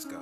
Let's go.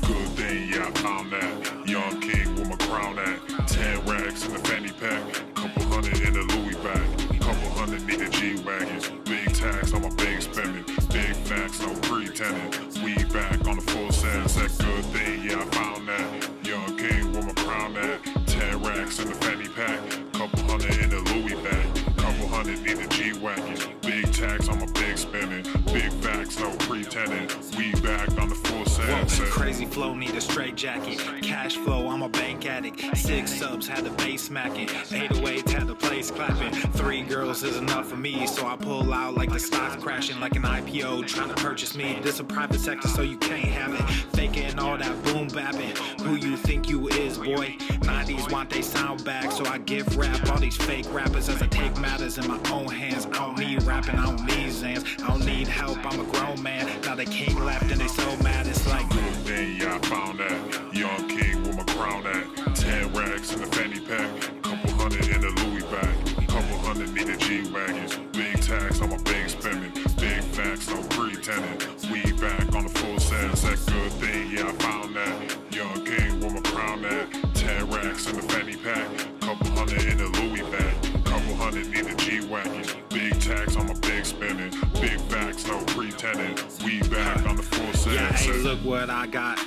Good thing, yeah, I found that. Young king with my crown at. 10 racks in the fanny pack. Couple hundred in the Louis bag. Couple hundred need a G-Wagons. Big tax on my big spending. Big facts, no pretending. We back on the full sense. That good thing, yeah, I found that. Young king with my crown at. 10 racks in the fanny pack. Couple hundred in the Louis bag. Couple hundred need a G-Wagons. Big tax on my big spending. Big facts, no pretending. We back on the full sense. Crazy flow, need a straight jacket. Cash flow, I'm a bank addict. 6 subs, had the bass smacking. 808, had the place clapping. 3 girls is enough for me, so I pull out like the stock crashing. Like an IPO, trying to purchase me. This a private sector, so you can't have it. Faking all that boom bapping. Who you think you is, boy? 90s want they sound back, so I give rap all these fake rappers as I take matters in my own hands. I don't need rapping, I don't need Zans. I don't need help, I'm a grown man. Now they king left and they so mad, it's like Then yeah, I found that. Young king with my crown at. 10 racks in the fanny pack. Couple hundred in the Louis bag. Couple hundred need a G-Wagons. Big tax on my big spending. Big facts, no pretending. We back on the full sense. That good thing, yeah, I found that. Young king with my crown at. 10 racks in the fanny pack. Couple hundred in the Louis bag. Couple hundred need a G-Wagons. Big tax on my big spending. Big facts, no pretending. We back on the full sense. yeah, hey, look what I got.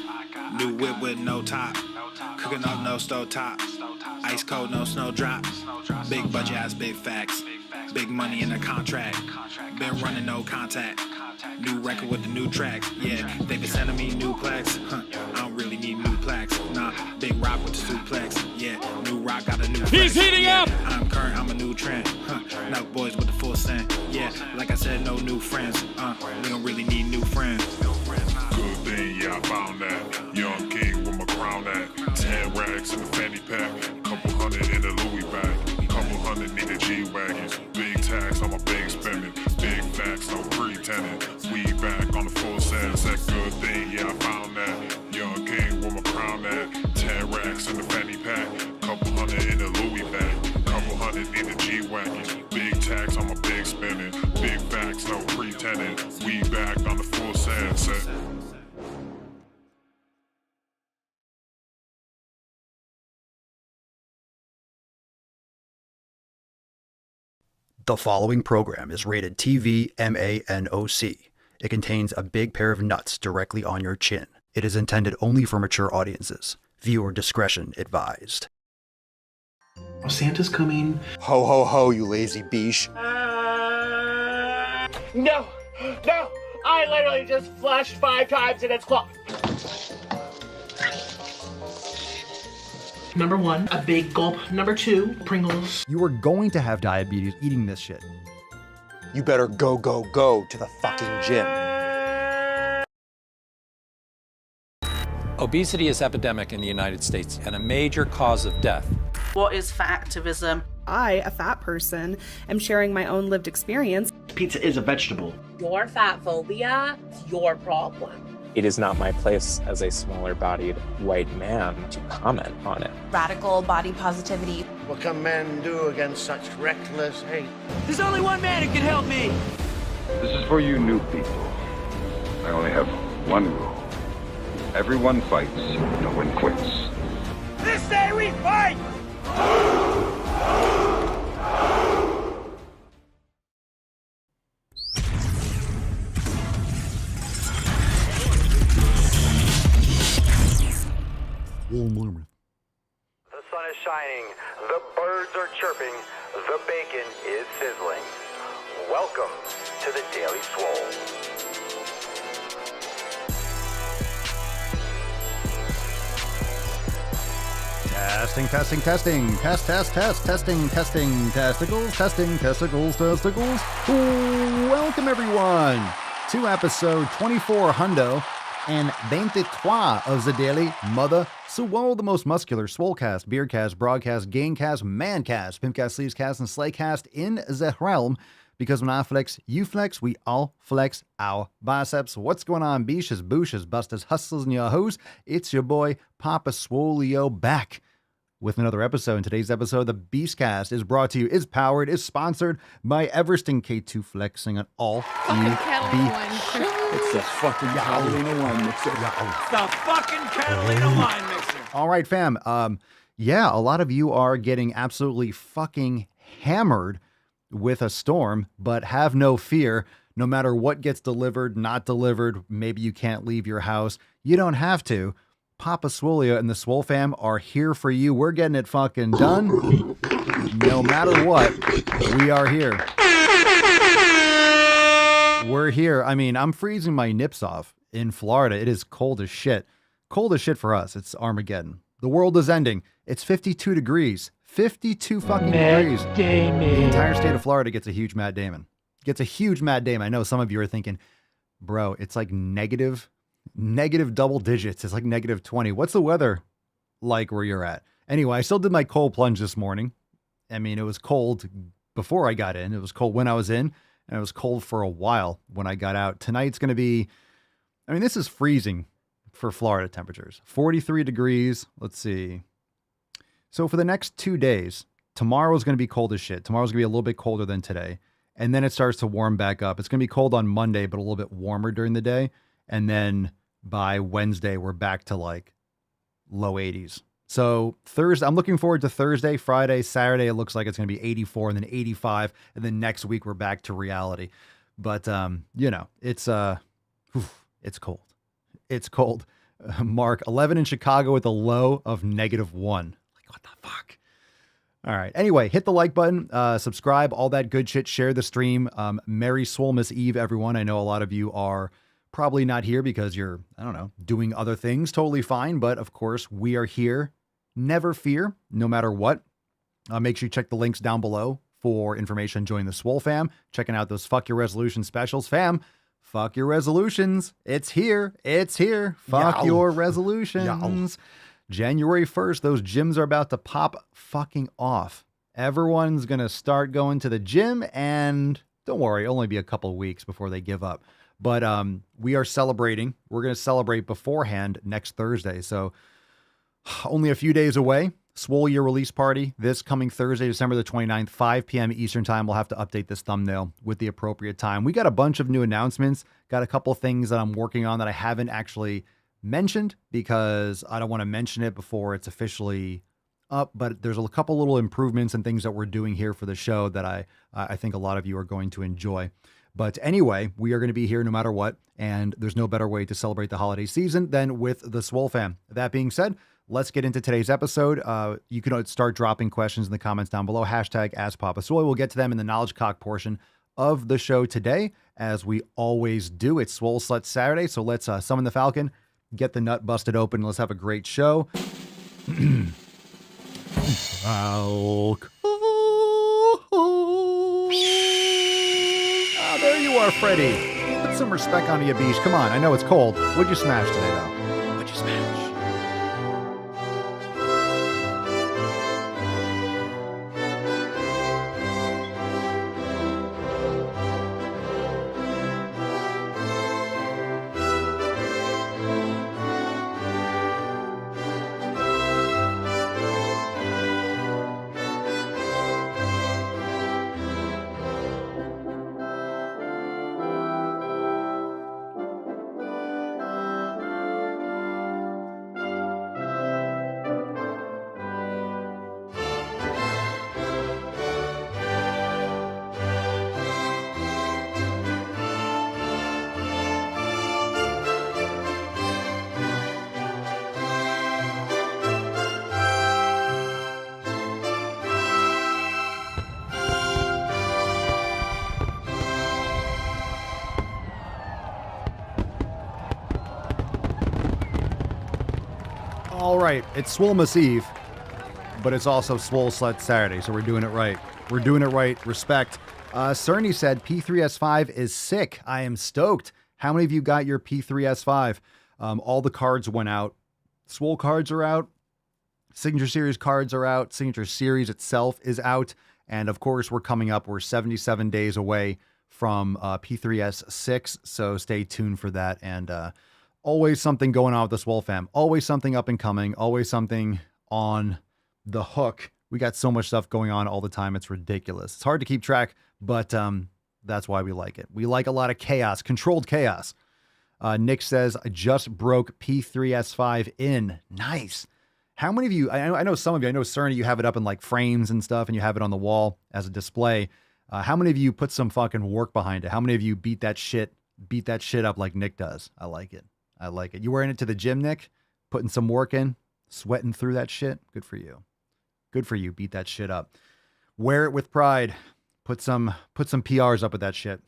New whip with no top. Cooking up no stove top. Ice cold, no snow drop. Big budget ass, big facts. Big money in the contract. Been running no contact. New record with the new tracks. Yeah, they been sending me new plaques. I don't really need new plaques. Nah, big rock with the suplex. Yeah, new rock got a new flex. He's heating up! I'm current, I'm a new trend. Now boys with the full scent. Yeah, like I said, no new friends. We don't really need new friends. Good thing, yeah, I found that. Young king with my crown at. 10 racks in the fanny pack. Couple hundred in the Louis bag. Couple hundred need a G-Wagons. Big tax on my big spending. Big facts, no pretending. We back on the full sense. That good thing, yeah, I found that. Young king with my crown at. 10 racks in the fanny pack. Couple hundred in the Louis bag. Couple hundred need a G-Wagons. Big tax on my big spending. Big facts, no pretending. We back on the full sense. The following program is rated TV MANOC. It contains a big pair of nuts directly on your chin. It is intended only for mature audiences. Viewer discretion advised. Oh, Santa's coming. Ho, ho, ho, you lazy beesh. No! I literally just flushed 5 times and it's clogged. Number 1, a big gulp. Number 2, Pringles. You are going to have diabetes eating this shit. You better go, go, go to the fucking gym. Obesity is epidemic in the United States and a major cause of death. What is fat activism? I, a fat person, am sharing my own lived experience. Pizza is a vegetable. Your fat phobia is your problem. It is not my place as a smaller-bodied white man to comment on it. Radical body positivity. What can men do against such reckless hate? There's only one man who can help me. This is for you new people. I only have one rule. Everyone fights, no one quits. This day we fight! The sun is shining, the birds are chirping, the bacon is sizzling. Welcome to the Daily Swole. Testing. Testing, testicles. Welcome, everyone, to episode 24 hundo and 23 of the Daily Mother Swole, the most muscular swolecast, beercast, broadcast, gamecast, mancast, pimpcast, sleevescast, and slaycast in the realm. Because when I flex, you flex, we all flex our biceps. What's going on, beaches, booshes, busters, hustlers, and your hoes? It's your boy, Papa Swoleo, back with another episode. In today's episode, the Beastcast is brought to you, is powered, is sponsored by Eversting K2 Flexing on all It's the fucking Catalina wine mixer. The fucking Catalina wine mixer. All right, fam. Yeah, a lot of you are getting absolutely fucking hammered with a storm, but have no fear. No matter what gets delivered, not delivered, maybe you can't leave your house. You don't have to. Papa Swolia and the Swole fam are here for you. We're getting it fucking done. No matter what, we are here. We're here. I mean, I'm freezing my nips off in Florida. It is cold as shit. Cold as shit for us. It's Armageddon. The world is ending. It's 52 degrees. 52 fucking degrees. Damon. The entire state of Florida gets a huge Matt Damon. Gets a huge Matt Damon. I know some of you are thinking, bro, it's like negative double digits. It's like negative 20. What's the weather like where you're at? Anyway, I still did my cold plunge this morning. I mean, it was cold before I got in. It was cold when I was in, and it was cold for a while when I got out. Tonight's going to be, I mean, this is freezing for Florida temperatures. 43 degrees. Let's see. So for the next 2 days, tomorrow's going to be cold as shit. Tomorrow's going to be a little bit colder than today. And then it starts to warm back up. It's going to be cold on Monday, but a little bit warmer during the day. And then by Wednesday, we're back to like low 80s. So Thursday, I'm looking forward to Thursday, Friday, Saturday. It looks like it's going to be 84 and then 85. And then next week, we're back to reality. But, you know, it's cold. It's cold. Mark, 11 in Chicago with a low of -1. Like, what the fuck? All right. Anyway, hit the like button, subscribe, all that good shit. Share the stream. Merry Swolemas Eve, everyone. I know a lot of you are probably not here because you're, I don't know, doing other things. Totally fine. But of course, we are here. Never fear, no matter what. Make sure you check the links down below for information. Join the Swole fam. Checking out those Fuck Your Resolution specials. Fam, fuck your resolutions. It's here. It's here. Fuck your resolutions. January 1st, those gyms are about to pop fucking off. Everyone's going to start going to the gym, and don't worry, it'll only be a couple of weeks before they give up. But we are celebrating. We're going to celebrate beforehand next Thursday. So only a few days away. Swole Year release party this coming Thursday, December the 29th, 5 p.m. Eastern time. We'll have to update this thumbnail with the appropriate time. We got a bunch of new announcements. Got a couple things that I'm working on that I haven't actually mentioned because I don't want to mention it before it's officially up, but there's a couple little improvements and things that we're doing here for the show that I think a lot of you are going to enjoy. But anyway, we are going to be here no matter what, and there's no better way to celebrate the holiday season than with the Swole fam. That being said, let's get into today's episode. You can start dropping questions in the comments down below. Hashtag AskPapaSwoy. We'll get to them in the Knowledge Cock portion of the show today, as we always do. It's Swole Slut Saturday, so let's summon the Falcon. Get the nut busted open. Let's have a great show. Oh, there you are, Freddy. Put some respect on your beach. Come on, I know it's cold. What'd you smash today, though? What'd you smash? All right, it's Swolemas Eve, but it's also Swole Slut Saturday, so we're doing it right. We're doing it right. Respect. Cerny said P3S5 is sick. I am stoked. How many of you got your P3S5? All the cards went out. Swole cards are out. Signature Series cards are out. Signature Series itself is out. And of course, we're coming up. We're 77 days away from P3S6, so stay tuned for that. And always something going on with the Swole fam. Always something up and coming. Always something on The Hook. We got so much stuff going on all the time. It's ridiculous. It's hard to keep track, but that's why we like it. We like a lot of chaos, controlled chaos. Nick says, I just broke P3S5 in. Nice. How many of you, I know some of you, I know Cerny, you have it up in like frames and stuff and you have it on the wall as a display. How many of you put some fucking work behind it? How many of you beat that shit up like Nick does? I like it. I like it. You wearing it to the gym, Nick? Putting some work in, sweating through that shit? Good for you. Good for you. Beat that shit up. Wear it with pride. Put some PRs up with that shit.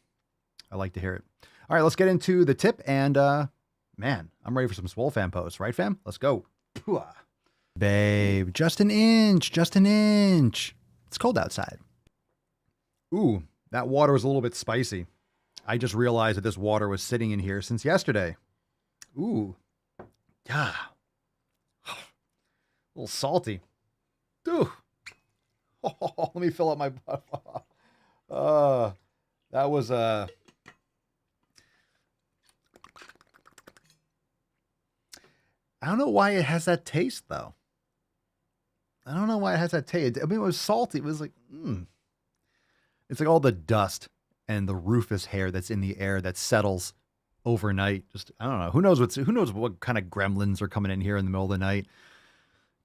I like to hear it. All right, let's get into the tip. And man, I'm ready for some Swole fam posts, right, fam? Let's go. Babe, just an inch, just an inch. It's cold outside. Ooh, that water was a little bit spicy. I just realized that this water was sitting in here since yesterday. Ooh, yeah. A little salty. Ooh. Oh, let me fill up my that was I don't know why it has that taste though. I don't know why it has that taste. I mean, it was salty. It was like, It's like all the dust and the rufous hair that's in the air that settles overnight. Just, I don't know. Who knows what kind of gremlins are coming in here in the middle of the night?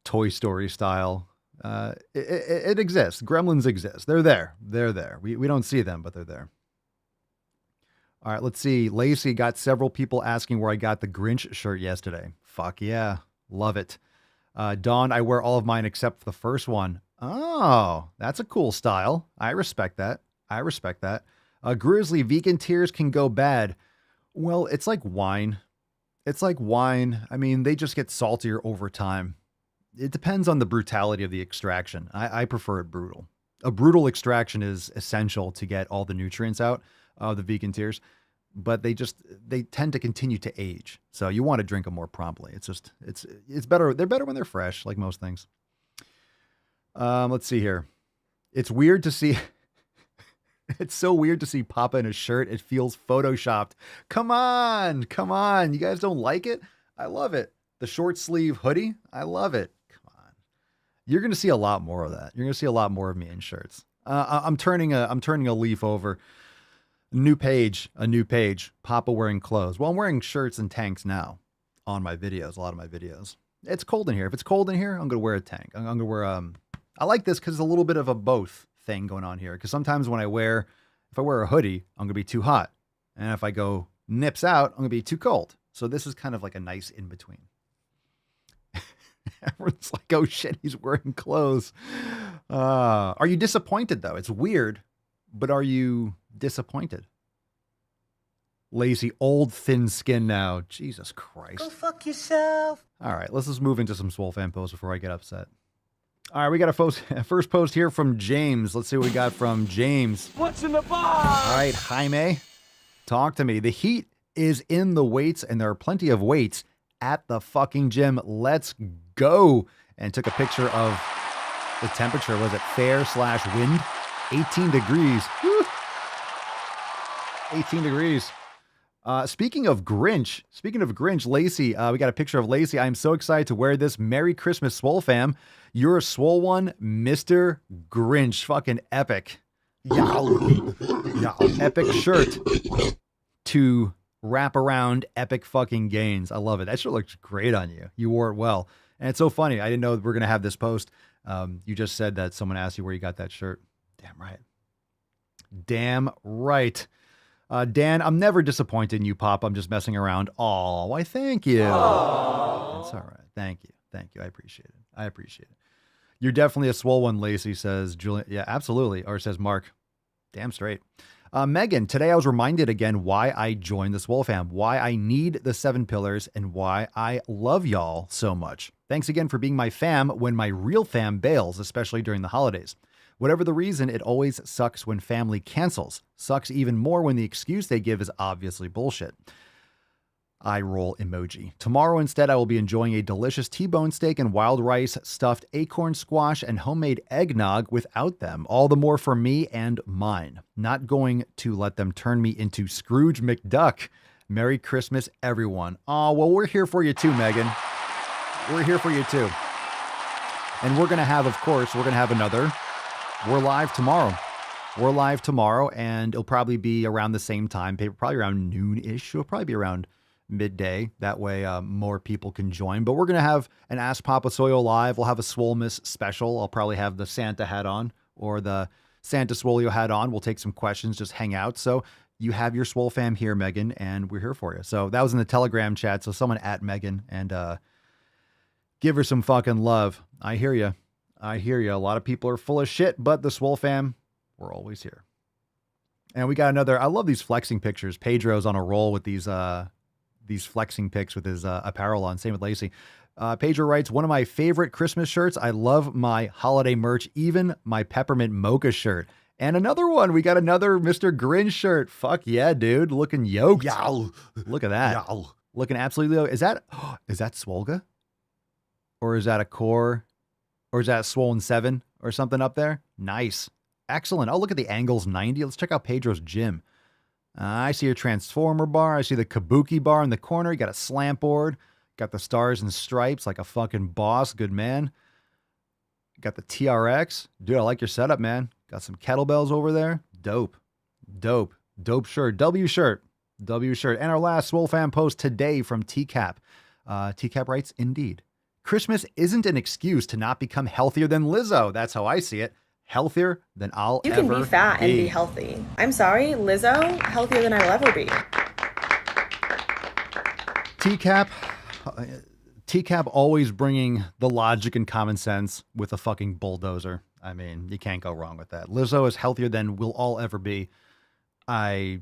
Toy Story style. It exists. Gremlins exist. They're there. They're there. We don't see them, but they're there. All right, let's see. Lacey got several people asking where I got the Grinch shirt yesterday. Fuck yeah. Love it. Dawn, I wear all of mine except for the first one. Oh, that's a cool style. I respect that. I respect that. Grizzly, vegan tears can go bad. Well, it's like wine. It's like wine. I mean, they just get saltier over time. It depends on the brutality of the extraction. I prefer it brutal. A brutal extraction is essential to get all the nutrients out of the vegan tears, but they tend to continue to age. So you want to drink them more promptly. It's better. They're better when they're fresh, like most things. Let's see here. It's weird to see. It's so weird to see Papa in a shirt. It feels photoshopped. Come on. You guys don't like it? I love it. The short sleeve hoodie. I love it. You're going to see a lot more of that. You're going to see a lot more of me in shirts. I'm turning a leaf over. A new page. Papa wearing clothes. Well, I'm wearing shirts and tanks now on my videos. A lot of my videos. It's cold in here. If it's cold in here, I'm going to wear a tank. I'm going to wear, I like this because it's a little bit of a both thing going on here. Because sometimes when if I wear a hoodie, I'm going to be too hot. And if I go nips out, I'm going to be too cold. So this is kind of like a nice in between. Everyone's like, oh shit, he's wearing clothes. Are you disappointed though? It's weird, but are you disappointed? Lazy, old, thin skin now. Jesus Christ. Go fuck yourself. All right, let's just move into some Swole fan posts before I get upset. All right, we got a first post here from James. Let's see what we got from James. What's in the box? All right, Jaime, talk to me. The heat is in the weights, and there are plenty of weights at the fucking gym. Let's go. And took a picture of the temperature. Was it fair/wind? 18 degrees. Woo. 18 degrees. Speaking of Grinch, Lacey, we got a picture of Lacey. I'm so excited to wear this. Merry Christmas, Swole fam. You're a swole one, Mr. Grinch. Fucking epic. Yow. Epic shirt to wrap around epic fucking gains. I love it. That shirt looks great on you. You wore it well. And it's so funny. I didn't know we're going to have this post. You just said that someone asked you where you got that shirt. Damn right. Dan, I'm never disappointed in you, Pop. I'm just messing around. Oh, why, thank you. Aww. That's all right. Thank you. I appreciate it. You're definitely a swole one, Lacey, says Julian. Yeah, absolutely. Or says Mark. Damn straight. Megan, today I was reminded again why I joined the Swole fam, why I need the 7 pillars, and why I love y'all so much. Thanks again for being my fam when my real fam bails, especially during the holidays. Whatever the reason, it always sucks when family cancels. Sucks even more when the excuse they give is obviously bullshit. Eye roll emoji. Tomorrow instead, I will be enjoying a delicious T-bone steak and wild rice, stuffed acorn squash, and homemade eggnog without them. All the more for me and mine. Not going to let them turn me into Scrooge McDuck. Merry Christmas, everyone. Oh, well, we're here for you too, Megan. We're here for you too. And we're going to have, of course, we're live tomorrow. We're live tomorrow, and it'll probably be around the same time, probably around noon-ish. It'll probably be around midday. That way more people can join. But we're going to have an Ask Papa Swole live. We'll have a Swolemas special. I'll probably have the Santa hat on or the Santa Swolio hat on. We'll take some questions, just hang out. So you have your Swole fam here, Megan, and we're here for you. So that was in the Telegram chat. So someone at Megan and give her some fucking love. I hear you. I hear you. A lot of people are full of shit, but the Swole fam, we're always here. And we got another, I love these flexing pictures. Pedro's on a roll with these flexing pics with his apparel on. Same with Lacey. Pedro writes, one of my favorite Christmas shirts. I love my holiday merch, even my peppermint mocha shirt. And another one, we got another Mr. Grinch shirt. Fuck yeah, dude. Looking yoked. Yow. Look at that. Yow. Looking absolutely yoked. Is that Swolga? Or is that a core? Or is that a Swollen 7 or something up there? Nice. Excellent. Oh, look at the angles 90. Let's check out Pedro's gym. I see your Transformer bar. I see the Kabuki bar in the corner. You got a slant board. Got the stars and stripes like a fucking boss. Good man. Got the TRX. Dude, I like your setup, man. Got some kettlebells over there. Dope. Dope. Dope shirt. W shirt. W shirt. And our last Swole Fam post today from TCAP. TCAP writes, indeed. Christmas isn't an excuse to not become healthier than Lizzo. That's how I see it. Healthier than I'll ever be. You can be fat and be healthy. I'm sorry, Lizzo, healthier than I'll ever be. TCAP always bringing the logic and common sense with a fucking bulldozer. I mean, you can't go wrong with that. Lizzo is healthier than we'll all ever be. I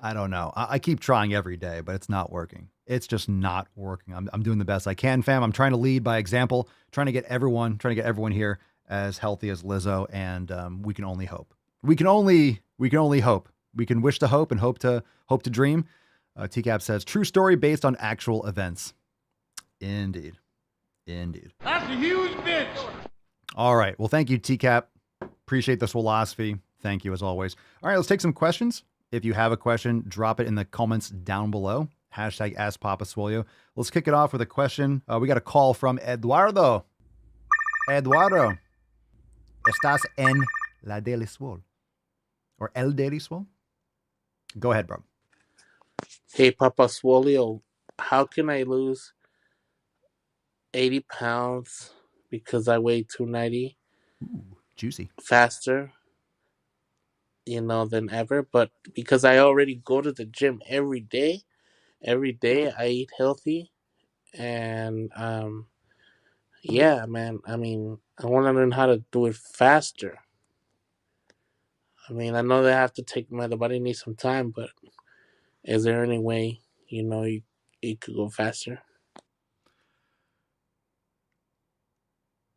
don't know. I keep trying every day, but it's not working. It's just not working. I'm doing the best I can, fam. I'm trying to lead by example, trying to get everyone here as healthy as Lizzo, and we can only hope. We can only hope. We can wish to hope and hope to dream. TCAP says, true story based on actual events. Indeed. That's a huge bitch. All right. Well, thank you, TCAP. Appreciate this philosophy. Thank you as always. All right, let's take some questions. If you have a question, drop it in the comments down below. Hashtag Ask Papa Swolio. Let's kick it off with a question. We got a call from Eduardo. Eduardo, estás en la Daily Swole? Or El Daily Swole? Go ahead, bro. Hey, Papa Swolio, how can I lose 80 pounds because I weigh 290? Ooh, juicy. Faster, than ever. But because I already go to the gym every day I eat healthy. And, yeah, man, I mean, I want to learn how to do it faster. I mean, I know that I have to the body needs some time, but is there any way, you could go faster?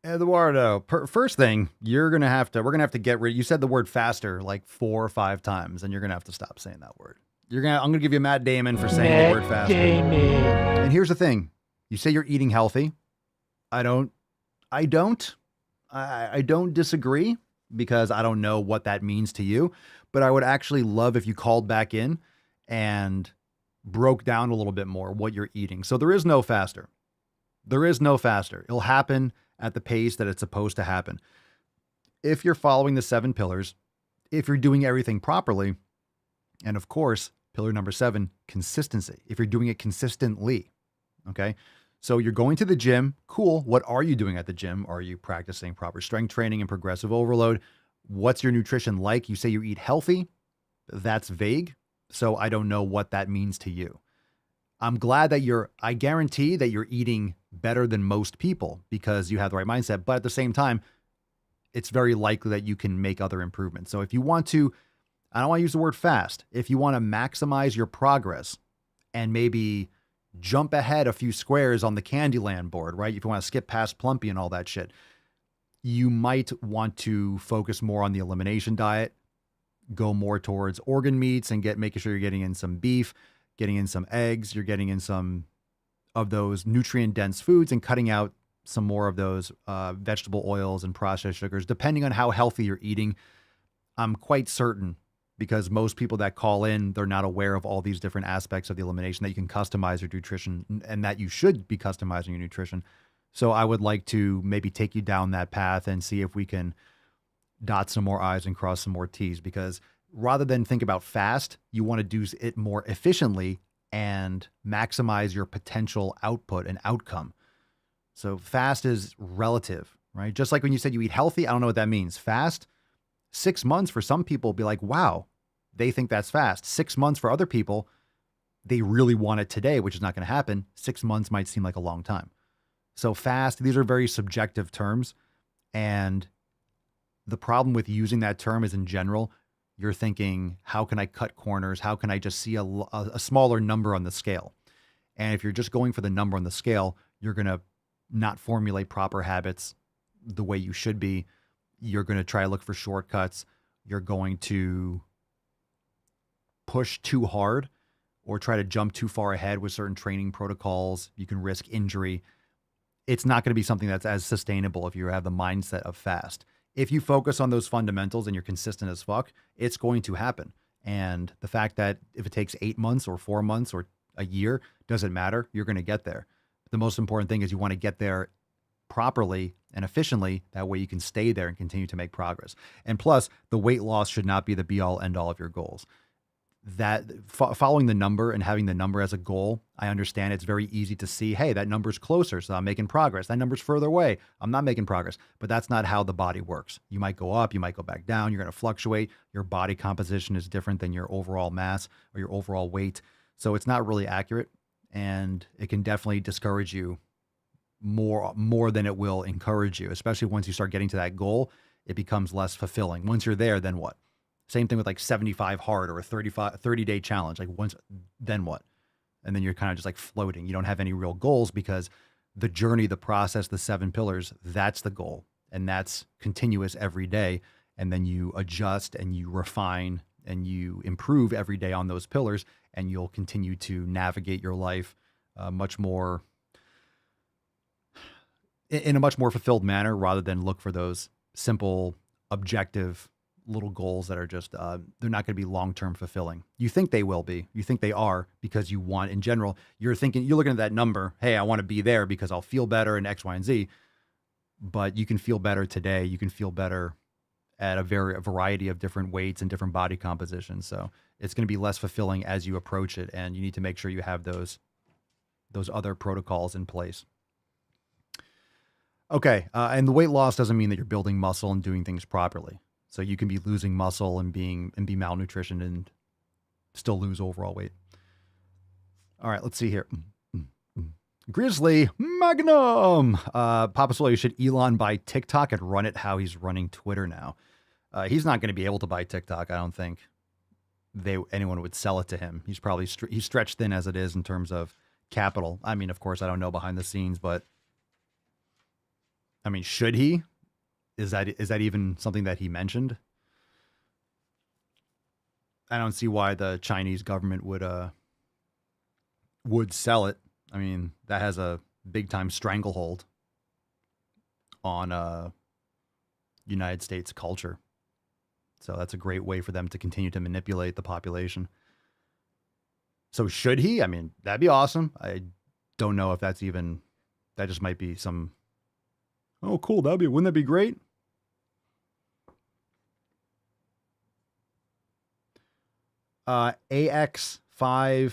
Eduardo, first thing, we're going to have to get rid. You said the word faster like 4 or 5 times, and you're going to have to stop saying that word. I'm going to give you Matt Damon for saying the word faster. And here's the thing. You say you're eating healthy. I don't disagree because I don't know what that means to you, but I would actually love if you called back in and broke down a little bit more what you're eating. So there is no faster. It'll happen at the pace that it's supposed to happen. If you're following the 7 pillars, if you're doing everything properly, and of course, pillar number 7, consistency. If you're doing it consistently, okay? So you're going to the gym. Cool. What are you doing at the gym? Are you practicing proper strength training and progressive overload? What's your nutrition like? You say you eat healthy. That's vague. So I don't know what that means to you. I'm glad that I guarantee that you're eating better than most people because you have the right mindset. But at the same time, it's very likely that you can make other improvements. So if you want to, I don't want to use the word fast. If you want to maximize your progress and maybe jump ahead a few squares on the Candyland board, right? If you want to skip past Plumpy and all that shit, you might want to focus more on the elimination diet, go more towards organ meats and making sure you're getting in some beef, getting in some eggs, you're getting in some of those nutrient dense foods and cutting out some more of those vegetable oils and processed sugars, depending on how healthy you're eating. I'm quite certain, because most people that call in, they're not aware of all these different aspects of the elimination, that you can customize your nutrition and that you should be customizing your nutrition. So I would like to maybe take you down that path and see if we can dot some more I's and cross some more T's, because rather than think about fast, you want to do it more efficiently and maximize your potential output and outcome. So fast is relative, right? Just like when you said you eat healthy, I don't know what that means. Fast, 6 months for some people be like, wow, they think that's fast. 6 months for other people, they really want it today, which is not going to happen. 6 months might seem like a long time. So fast, these are very subjective terms. And the problem with using that term is in general, you're thinking, how can I cut corners? How can I just see a smaller number on the scale? And if you're just going for the number on the scale, you're going to not formulate proper habits the way you should be. You're going to try to look for shortcuts. You're going to push too hard or try to jump too far ahead with certain training protocols. You can risk injury. It's not going to be something that's as sustainable if you have the mindset of fast. If you focus on those fundamentals and you're consistent as fuck, it's going to happen. And the fact that if it takes 8 months or 4 months or a year, doesn't matter. You're going to get there. The most important thing is you want to get there properly and efficiently. That way you can stay there and continue to make progress. And plus, the weight loss should not be the be all end all of your goals. That following the number and having the number as a goal, I understand it's very easy to see, hey, that number's closer, so I'm making progress. That number's further away, I'm not making progress. But that's not how the body works. You might go up, you might go back down, you're going to fluctuate. Your body composition is different than your overall mass or your overall weight. So it's not really accurate, and it can definitely discourage you more than it will encourage you, especially once you start getting to that goal. It becomes less fulfilling. Once you're there, then what? Same thing with like 75 hard or a 30-day challenge. Like then what? And then you're kind of just like floating. You don't have any real goals because the journey, the process, the 7 pillars, that's the goal. And that's continuous every day. And then you adjust and you refine and you improve every day on those pillars, and you'll continue to navigate your life much more in a much more fulfilled manner, rather than look for those simple, objective little goals that are just, they're not going to be long-term fulfilling. You think they will be. You think they are because you want, in general, you're looking at that number, hey, I want to be there because I'll feel better in X, Y, and Z. But you can feel better today. You can feel better at a variety of different weights and different body compositions. So it's going to be less fulfilling as you approach it. And you need to make sure you have those other protocols in place. Okay. And the weight loss doesn't mean that you're building muscle and doing things properly. So you can be losing muscle and be malnutritioned and still lose overall weight. All right, let's see here. Grizzly Magnum. Papa Swole, you should Elon buy TikTok and run it how he's running Twitter now. He's not going to be able to buy TikTok. I don't think anyone would sell it to him. He's probably he's stretched thin as it is in terms of capital. I mean, of course, I don't know behind the scenes, but I mean, should he? Is that even something that he mentioned? I don't see why the Chinese government would sell it. I mean, that has a big time stranglehold on United States culture. So that's a great way for them to continue to manipulate the population. So should he? I mean, that'd be awesome. I don't know if that just might be some, oh, cool. Wouldn't that be great? AX5T8,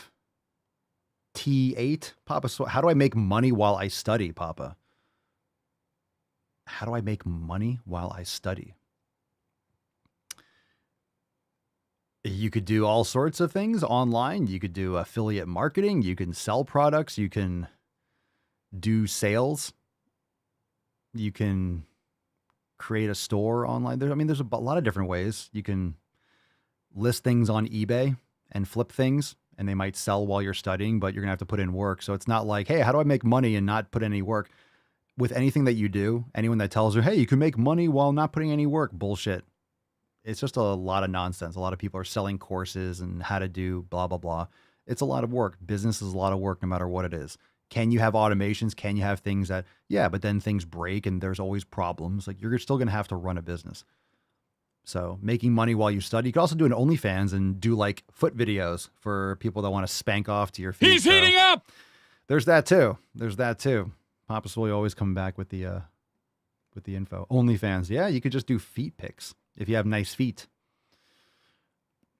Papa. So how do I make money while I study, Papa? How do I make money while I study? You could do all sorts of things online. You could do affiliate marketing. You can sell products. You can do sales. You can create a store online. There's a lot of different ways. You can list things on eBay and flip things, and they might sell while you're studying, but you're going to have to put in work. So it's not like, hey, how do I make money and not put any work? With anything that you do, anyone that tells you, hey, you can make money while not putting any work, bullshit. It's just a lot of nonsense. A lot of people are selling courses and how to do blah, blah, blah. It's a lot of work. Business is a lot of work no matter what it is. Can you have automations? Can you have things that, yeah, but then things break and there's always problems. Like, you're still going to have to run a business. So making money while you study. You could also do an OnlyFans and do like foot videos for people that want to spank off to your feet. He's heating up. There's that too. Papa Swole always coming back with the info. OnlyFans. Yeah, you could just do feet pics if you have nice feet.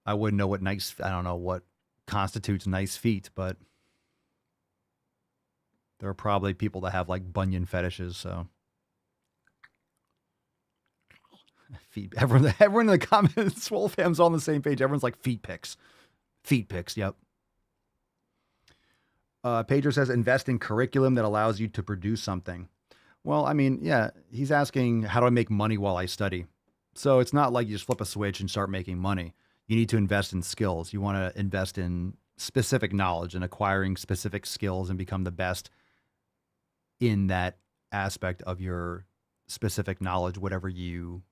I wouldn't know I don't know what constitutes nice feet, but there are probably people that have like bunion fetishes, so feet. Everyone in the comments, Swole fam's on the same page. Everyone's like feet pics. Feet pics, yep. Pedro says invest in curriculum that allows you to produce something. Well, I mean, yeah, he's asking how do I make money while I study? So it's not like you just flip a switch and start making money. You need to invest in skills. You want to invest in specific knowledge and acquiring specific skills and become the best in that aspect of your specific knowledge, whatever you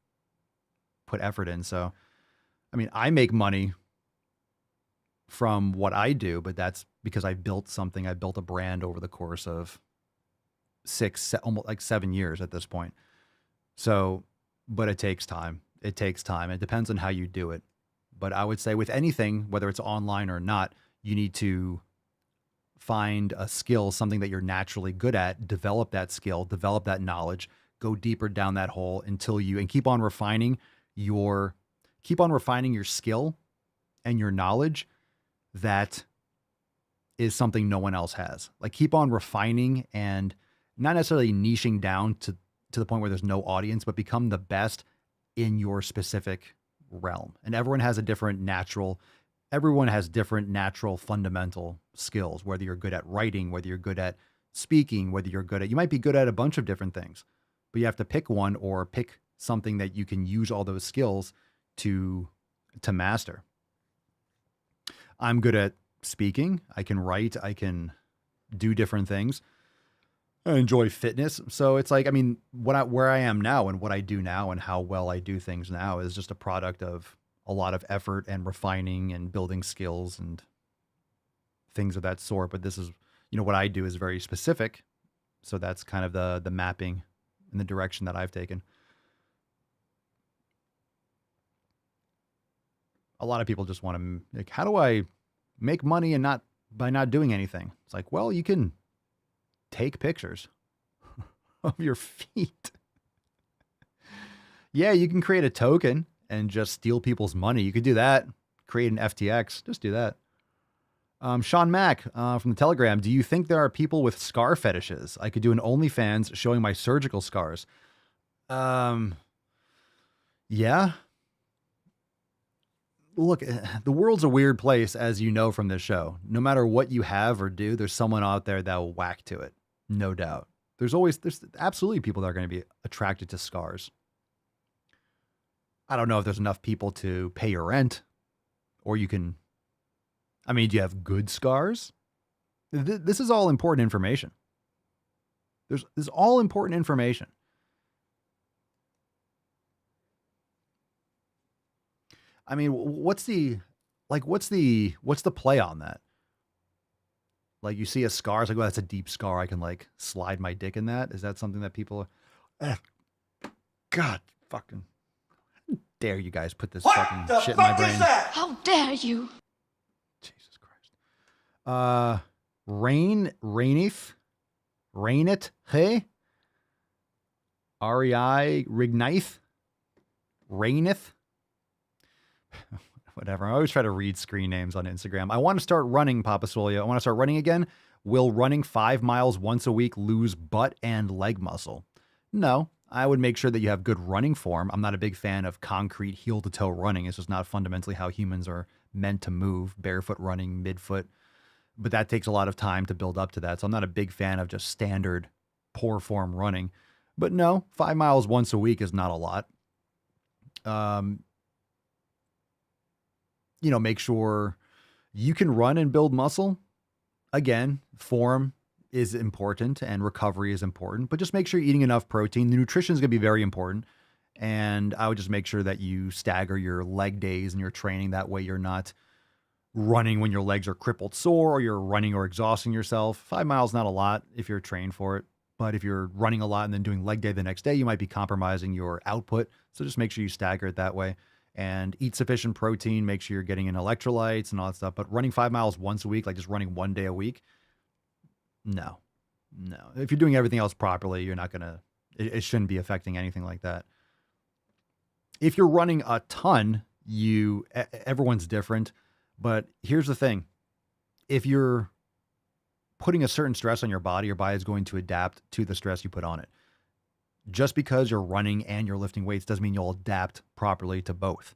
put effort in. So, I mean, I make money from what I do, but that's because I built something. I built a brand over the course of almost like 7 years at this point. So, but it takes time. It takes time. It depends on how you do it. But I would say with anything, whether it's online or not, you need to find a skill, something that you're naturally good at, develop that skill, develop that knowledge, go deeper down that hole until and keep on refining your skill and your knowledge. That is something no one else has. Like keep on refining and not necessarily niching down to the point where there's no audience, but become the best in your specific realm. And everyone has different natural fundamental skills, whether you're good at writing, whether you're good at speaking, you might be good at a bunch of different things, but you have to pick one or pick something that you can use all those skills to master. I'm good at speaking. I can write. I can do different things. I enjoy fitness. So it's like, I mean, where I am now and what I do now and how well I do things now is just a product of a lot of effort and refining and building skills and things of that sort. But this is, what I do is very specific. So that's kind of the mapping in the direction that I've taken. A lot of people just want to, like, how do I make money and by not doing anything? It's like, well, you can take pictures of your feet. Yeah, you can create a token and just steal people's money. You could do that. Create an FTX. Just do that. Sean Mack from the Telegram. Do you think there are people with scar fetishes? I could do an OnlyFans showing my surgical scars. Yeah. Look, the world's a weird place, as you know from this show. No matter what you have or do, there's someone out there that will whack to it. No doubt. There's absolutely people that are going to be attracted to scars. I don't know if there's enough people to pay your rent, or do you have good scars? This is all important information. This is all important information. I mean, what's the play on that? Like you see a scar, it's like, well, that's a deep scar. I can like slide my dick in that. Is that something that people God fucking how dare you guys put this fucking shit in my brain? How dare you? Jesus Christ. Rainit, hey? REI Rignaith? Rainith? Whatever. I always try to read screen names on Instagram. I want to start running, Papa Swole. I want to start running again. Will running 5 miles once a week lose butt and leg muscle? No. I would make sure that you have good running form. I'm not a big fan of concrete heel-to-toe running. It's just not fundamentally how humans are meant to move. Barefoot running, midfoot. But that takes a lot of time to build up to that. So I'm not a big fan of just standard poor form running. But no, 5 miles once a week is not a lot. Make sure you can run and build muscle. Again, form is important and recovery is important, but just make sure you're eating enough protein. The nutrition is going to be very important. And I would just make sure that you stagger your leg days and your training. That way you're not running when your legs are crippled sore or you're running or exhausting yourself. 5 miles, not a lot if you're trained for it. But if you're running a lot and then doing leg day the next day, you might be compromising your output. So just make sure you stagger it that way. And eat sufficient protein, make sure you're getting in electrolytes and all that stuff. But running 5 miles once a week, like just running 1 day a week, no. No. If you're doing everything else properly, you're not going to, it shouldn't be affecting anything like that. If you're running a ton, everyone's different. But here's the thing. If you're putting a certain stress on your body is going to adapt to the stress you put on it. Just because you're running and you're lifting weights doesn't mean you'll adapt properly to both.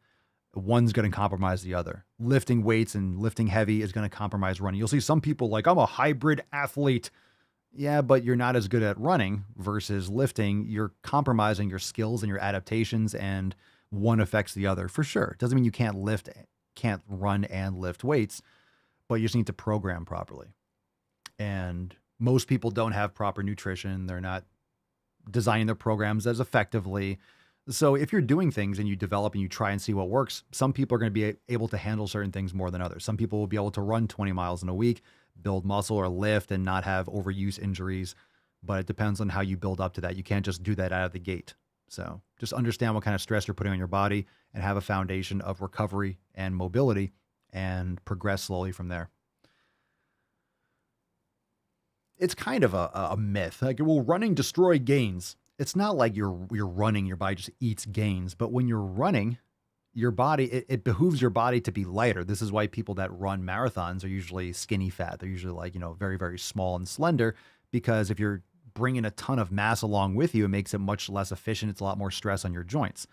One's going to compromise the other. Lifting weights and lifting heavy is going to compromise running. You'll see some people like, I'm a hybrid athlete. Yeah, but you're not as good at running versus lifting. You're compromising your skills and your adaptations, and one affects the other for sure. Doesn't mean you can't run and lift weights, but you just need to program properly. And most people don't have proper nutrition. They're not designing their programs as effectively. So if you're doing things and you develop and you try and see what works, some people are going to be able to handle certain things more than others. Some people will be able to run 20 miles in a week, build muscle or lift and not have overuse injuries. But it depends on how you build up to that. You can't just do that out of the gate. So just understand what kind of stress you're putting on your body and have a foundation of recovery and mobility and progress slowly from there. It's kind of a myth. Like, will running destroy gains? It's not like you're running, your body just eats gains. But when you're running, your body, it behooves your body to be lighter. This is why people that run marathons are usually skinny fat. They're usually like, very, very small and slender, because if you're bringing a ton of mass along with you, it makes it much less efficient. It's a lot more stress on your joints.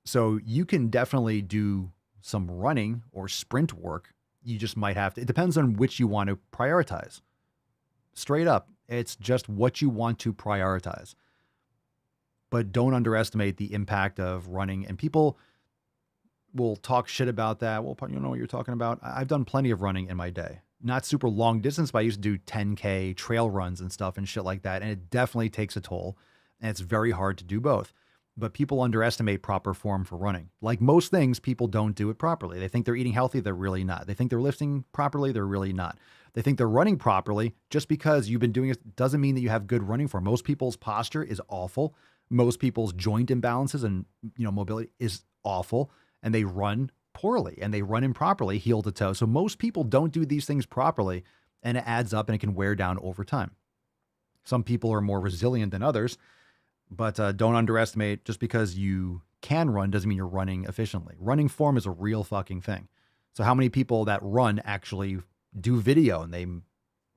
So you can definitely do some running or sprint work. You just might have to, it depends on which you want to prioritize. Straight up, it's just what you want to prioritize. But don't underestimate the impact of running. And people will talk shit about that. Well, you know what you're talking about. I've done plenty of running in my day. Not super long distance, but I used to do 10K trail runs and stuff and shit like that. And it definitely takes a toll. And it's very hard to do both. But people underestimate proper form for running. Like most things, people don't do it properly. They think they're eating healthy. They're really not. They think they're lifting properly. They're really not. They think they're running properly. Just because you've been doing it doesn't mean that you have good running form. Most people's posture is awful. Most people's joint imbalances and mobility is awful. And they run poorly and they run improperly, heel to toe. So most people don't do these things properly, and it adds up and it can wear down over time. Some people are more resilient than others, but don't underestimate, just because you can run doesn't mean you're running efficiently. Running form is a real fucking thing. So how many people that run actually do video and they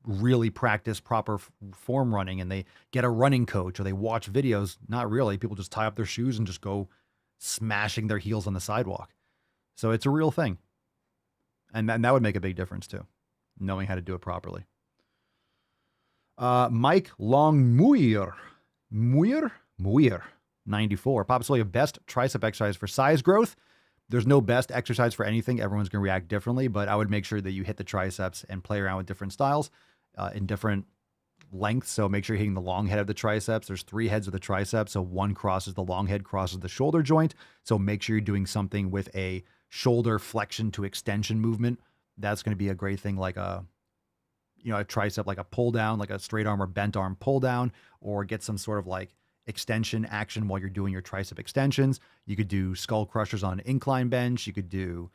really practice proper form running and they get a running coach or they watch videos? Not really. People just tie up their shoes and just go smashing their heels on the sidewalk. So it's a real thing. And that would make a big difference too, knowing how to do it properly. Mike Longmuir, 94. Papa Solia, best tricep exercise for size growth. There's no best exercise for anything. Everyone's going to react differently, but I would make sure that you hit the triceps and play around with different styles in different lengths. So make sure you're hitting the long head of the triceps. There's 3 heads of the triceps. So one crosses the long head, crosses the shoulder joint. So make sure you're doing something with a shoulder flexion to extension movement. That's going to be a great thing, like a tricep, like a pull down, like a straight arm or bent arm pull down, or get some sort of like extension action while you're doing your tricep extensions. You could do skull crushers on an incline bench. You could do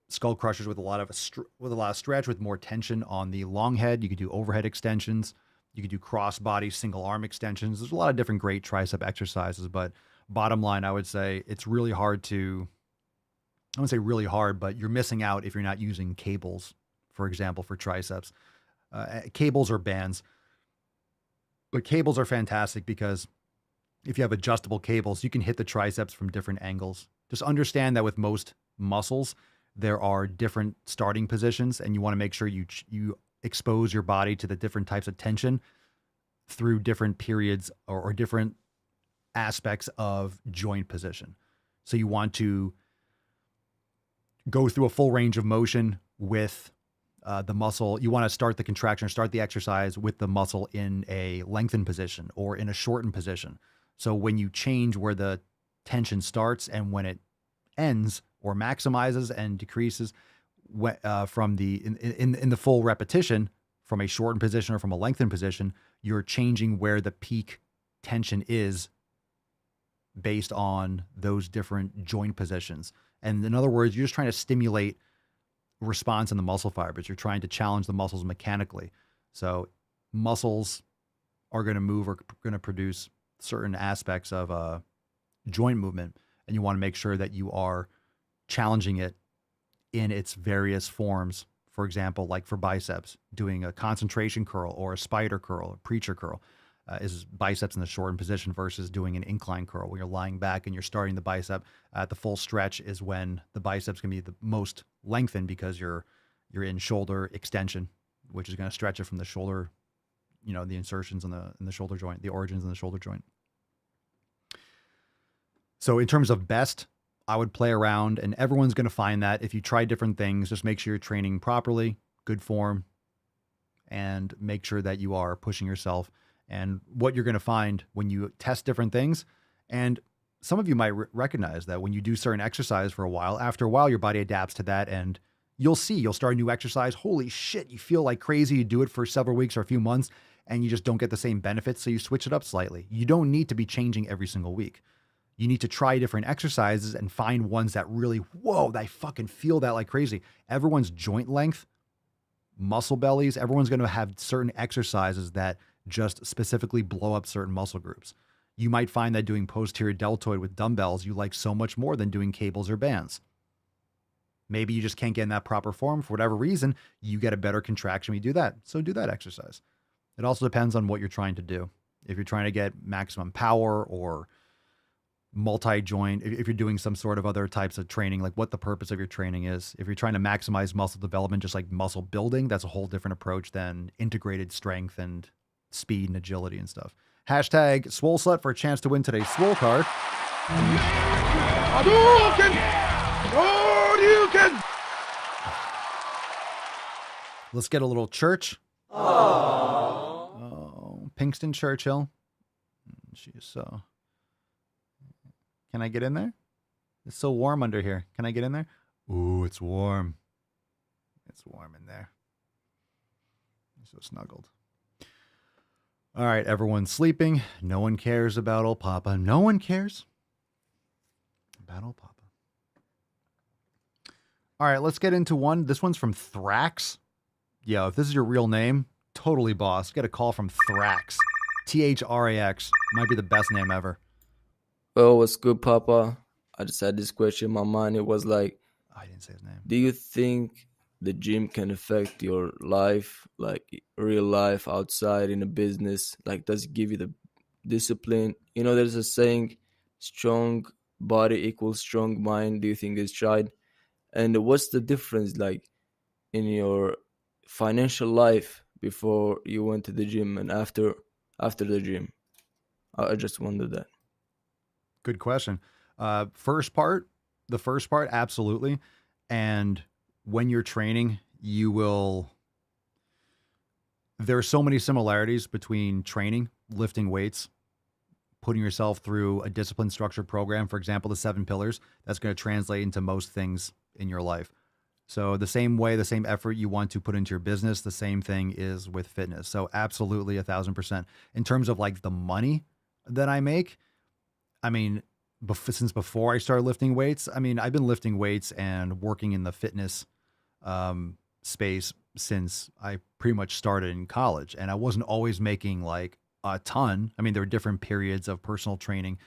skull crushers with a lot of stretch with more tension on the long head. You could do overhead extensions. You could do cross body single arm extensions. There's a lot of different great tricep exercises, but bottom line, I would say it's really hard to, I wouldn't say really hard, but you're missing out if you're not using cables, for example, for triceps. Cables or bands. But cables are fantastic because if you have adjustable cables, you can hit the triceps from different angles. Just understand that with most muscles, there are different starting positions, and you want to make sure you expose your body to the different types of tension through different periods or different aspects of joint position. So you want to go through a full range of motion with the muscle. You want to start the contraction or start the exercise with the muscle in a lengthened position or in a shortened position. So when you change where the tension starts and when it ends or maximizes and decreases from in the full repetition from a shortened position or from a lengthened position, you're changing where the peak tension is based on those different joint positions. And in other words, you're just trying to stimulate response in the muscle fibers. You're trying to challenge the muscles mechanically. So muscles are going to move or going to produce certain aspects of joint movement, and you want to make sure that you are challenging it in its various forms. For example, like for biceps, doing a concentration curl or a spider curl, a preacher curl, is biceps in the shortened position versus doing an incline curl where you're lying back and you're starting the bicep at the full stretch is when the biceps can be the most lengthened because you're in shoulder extension, which is going to stretch it from the shoulder, the insertions in the shoulder joint, the origins in the shoulder joint. So in terms of best, I would play around, and everyone's going to find that if you try different things, just make sure you're training properly, good form, and make sure that you are pushing yourself. And what you're going to find when you test different things, and some of you might recognize that when you do certain exercise for a while, after a while, your body adapts to that, and you'll start a new exercise. Holy shit, you feel like crazy. You do it for several weeks or a few months, and you just don't get the same benefits, so you switch it up slightly. You don't need to be changing every single week. You need to try different exercises and find ones that really, whoa, I fucking feel that like crazy. Everyone's joint length, muscle bellies, everyone's going to have certain exercises that just specifically blow up certain muscle groups. You might find that doing posterior deltoid with dumbbells you like so much more than doing cables or bands. Maybe you just can't get in that proper form for whatever reason. You get a better contraction when you do that. So do that exercise. It also depends on what you're trying to do. If you're trying to get maximum power or multi-joint, if you're doing some sort of other types of training, like what the purpose of your training is. If you're trying to maximize muscle development, just like muscle building, that's a whole different approach than integrated strength and speed and agility and stuff. Hashtag SwoleSlut for a chance to win today's Swole card. Let's get a little church. Oh, Pinkston Churchill. She is so... Can I get in there? It's so warm under here. Can I get in there? Ooh, it's warm. It's warm in there. So snuggled. All right, everyone's sleeping. No one cares about old Papa. No one cares about old Papa. All right, let's get into one. This one's from Thrax. Yo, if this is your real name, totally boss. Get a call from Thrax. Thrax. Might be the best name ever. Well, what's good, Papa? I just had this question in my mind. It was like, I didn't say his name. Do you think the gym can affect your life, like real life outside in a business? Like, does it give you the discipline? There's a saying, strong body equals strong mind. Do you think it's right? And what's the difference, like, in your financial life before you went to the gym and after the gym? I just wondered that. Good question. The first part, absolutely. And when you're training, there are so many similarities between training, lifting weights, putting yourself through a disciplined structured program. For example, the 7 pillars, that's going to translate into most things in your life. So the same way, the same effort you want to put into your business, the same thing is with fitness. So absolutely 1,000%. In terms of like the money that I make, I mean, since before I started lifting weights, I've been lifting weights and working in the fitness space since I pretty much started in college. And I wasn't always making like a ton. There were different periods of personal training.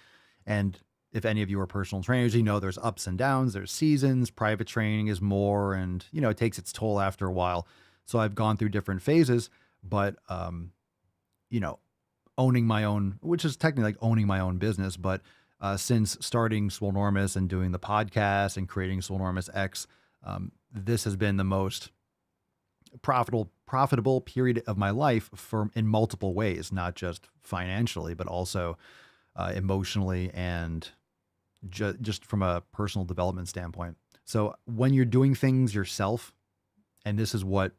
And if any of you are personal trainers, there's ups and downs, there's seasons, private training is more, and, it takes its toll after a while. So I've gone through different phases, but, owning my own, which is technically like owning my own business, but since starting Swolemas and doing the podcast and creating Swolemas X, this has been the most profitable period of my life in multiple ways, not just financially, but also emotionally and just from a personal development standpoint. So when you're doing things yourself, and this is what,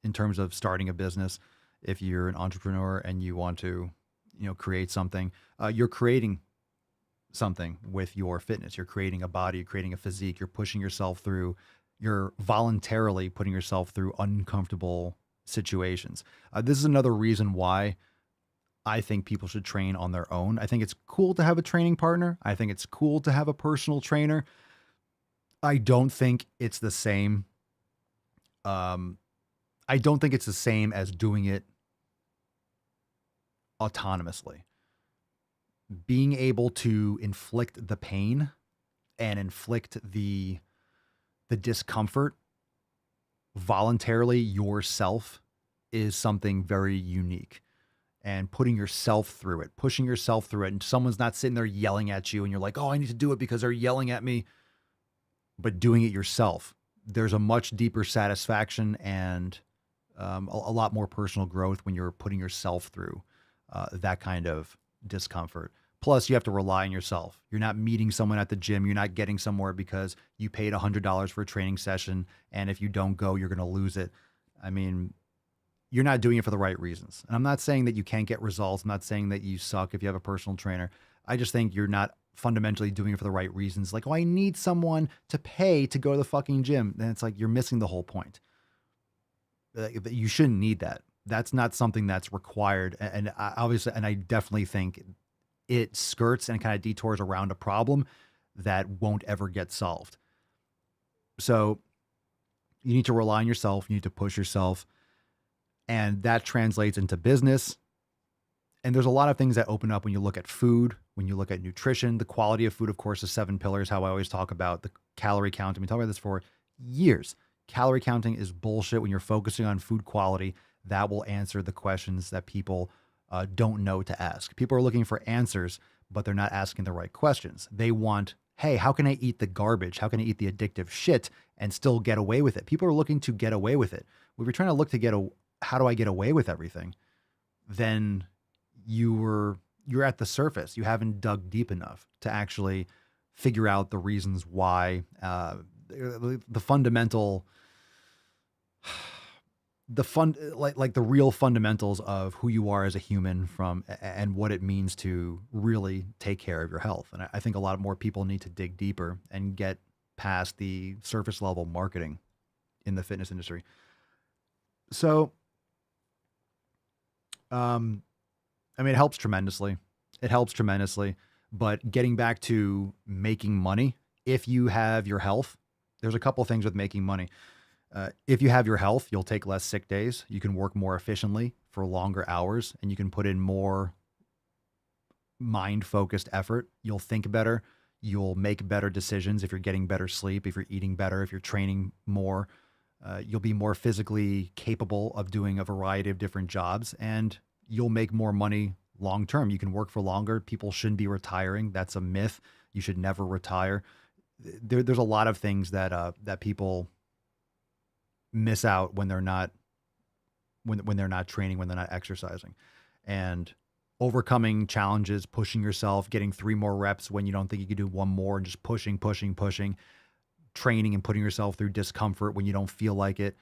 in terms of starting a business, if you're an entrepreneur and you want to, create something, you're creating something with your fitness. You're creating a body, you're creating a physique, you're pushing yourself through, you're voluntarily putting yourself through uncomfortable situations. This is another reason why I think people should train on their own. I think it's cool to have a training partner. I think it's cool to have a personal trainer. I don't think it's the same. I don't think it's the same as doing it autonomously. Being able to inflict the pain and inflict the discomfort voluntarily yourself is something very unique. And putting yourself through it, pushing yourself through it, and someone's not sitting there yelling at you and you're like, oh, I need to do it because they're yelling at me. But doing it yourself, there's a much deeper satisfaction and a lot more personal growth when you're putting yourself through that kind of discomfort. Plus, you have to rely on yourself. You're not meeting someone at the gym. You're not getting somewhere because you paid $100 for a training session, and if you don't go, you're going to lose it. I mean, you're not doing it for the right reasons. And I'm not saying that you can't get results. I'm not saying that you suck if you have a personal trainer. I just think you're not fundamentally doing it for the right reasons. Like, oh, I need someone to pay to go to the fucking gym. Then it's like you're missing the whole point. You shouldn't need that. That's not something that's required. And I definitely think it skirts and kind of detours around a problem that won't ever get solved. So you need to rely on yourself. You need to push yourself. And that translates into business. And there's a lot of things that open up when you look at food, when you look at nutrition. The quality of food, of course, is 7 pillars, how I always talk about the calorie count. I've been talking about this for years. Calorie counting is bullshit. When you're focusing on food quality, that will answer the questions that people don't know to ask. People are looking for answers, but they're not asking the right questions. They want, hey, how can I eat the garbage? How can I eat the addictive shit and still get away with it? People are looking to get away with it. When we're trying to look to how do I get away with everything? Then you're at the surface. You haven't dug deep enough to actually figure out the reasons why, the fundamental, like the real fundamentals of who you are as a human and what it means to really take care of your health. And I think a lot more people need to dig deeper and get past the surface level marketing in the fitness industry. So, it helps tremendously. It helps tremendously. But getting back to making money, if you have your health, there's a couple things with making money. If you have your health, you'll take less sick days. You can work more efficiently for longer hours, and you can put in more mind-focused effort. You'll think better. You'll make better decisions if you're getting better sleep, if you're eating better, if you're training more. You'll be more physically capable of doing a variety of different jobs, and you'll make more money long term. You can work for longer. People shouldn't be retiring. That's a myth. You should never retire. There's a lot of things that people miss out when they're not training, when they're not exercising, and overcoming challenges, pushing yourself, getting 3 more reps when you don't think you could do 1 more, and just pushing, training and putting yourself through discomfort when you don't feel like it.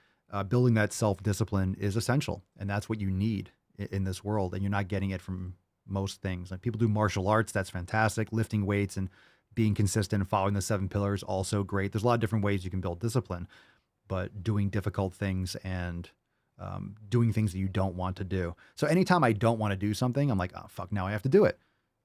Building that self-discipline is essential, and that's what you need in this world, and you're not getting it from most things. Like, people do martial arts, that's fantastic. Lifting weights and being consistent and following the 7 pillars, also great. There's a lot of different ways you can build discipline, but doing difficult things and doing things that you don't want to do. So anytime I don't want to do something, I'm like, oh, fuck, now I have to do it.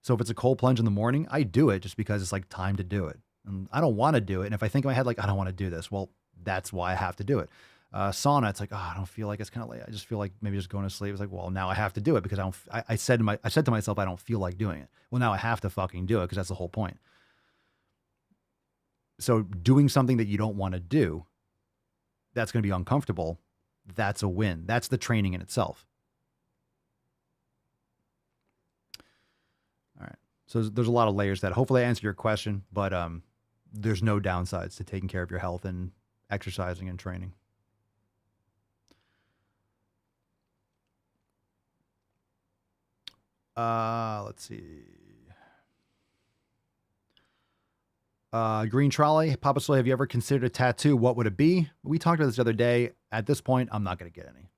So if it's a cold plunge in the morning, I do it just because it's like time to do it. And I don't want to do it. And if I think in my head, like, I don't want to do this, well, that's why I have to do it. Sauna, it's like, oh, I don't feel like, it's kind of late. I just feel like maybe just going to sleep. It's like, well, now I have to do it because I said to myself, I don't feel like doing it. Well, now I have to fucking do it because that's the whole point. So doing something that you don't want to do, that's going to be uncomfortable. That's a win. That's the training in itself. All right. So there's a lot of layers that hopefully I answer your question, but there's no downsides to taking care of your health and exercising and training. Let's see. Green Trolley, Papa Soy, have you ever considered a tattoo? What would it be? We talked about this the other day. At this point, I'm not going to get any.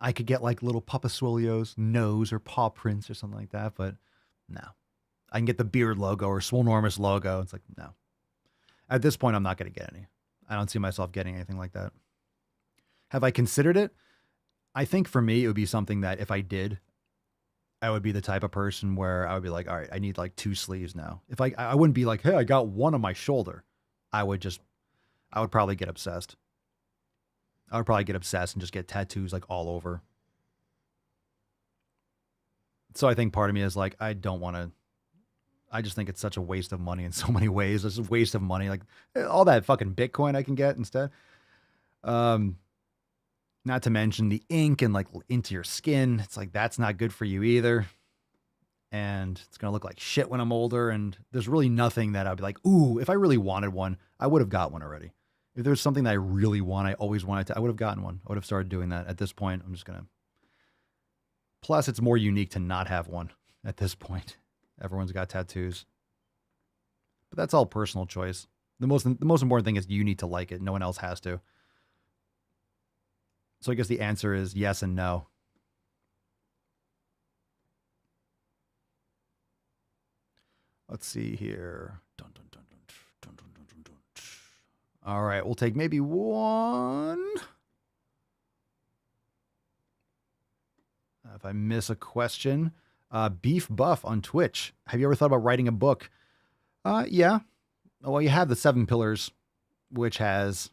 I could get like little Papa Swolio's nose or paw prints or something like that, but no. I can get the beard logo or Swolemas logo. It's like, no. At this point, I'm not going to get any. I don't see myself getting anything like that. Have I considered it? I think for me, it would be something that if I did, I would be the type of person where I would be like, all right, I need like 2 sleeves now. If I wouldn't be like, hey, I got one on my shoulder. I would probably get obsessed. I would probably get obsessed and just get tattoos like all over. So I think part of me is like, I don't want to, I just think it's such a waste of money in so many ways. It's a waste of money. Like all that fucking Bitcoin I can get instead. Not to mention the ink and like into your skin. It's like, that's not good for you either. And it's going to look like shit when I'm older. And there's really nothing that I'd be like, ooh, if I really wanted one, I would have got one already. If there's something that I really want, I always wanted to, I would have gotten one. I would have started doing that. At this point, I'm just going to. Plus, it's more unique to not have one at this point. Everyone's got tattoos. But that's all personal choice. The most important thing is you need to like it. No one else has to. So I guess the answer is yes and no. Let's see here. Dun, dun, dun, dun, dun, dun, dun, dun, dun. All right, we'll take maybe one. If I miss a question, Beef Buff on Twitch. Have you ever thought about writing a book? Yeah. Well, you have the 7 Pillars, which has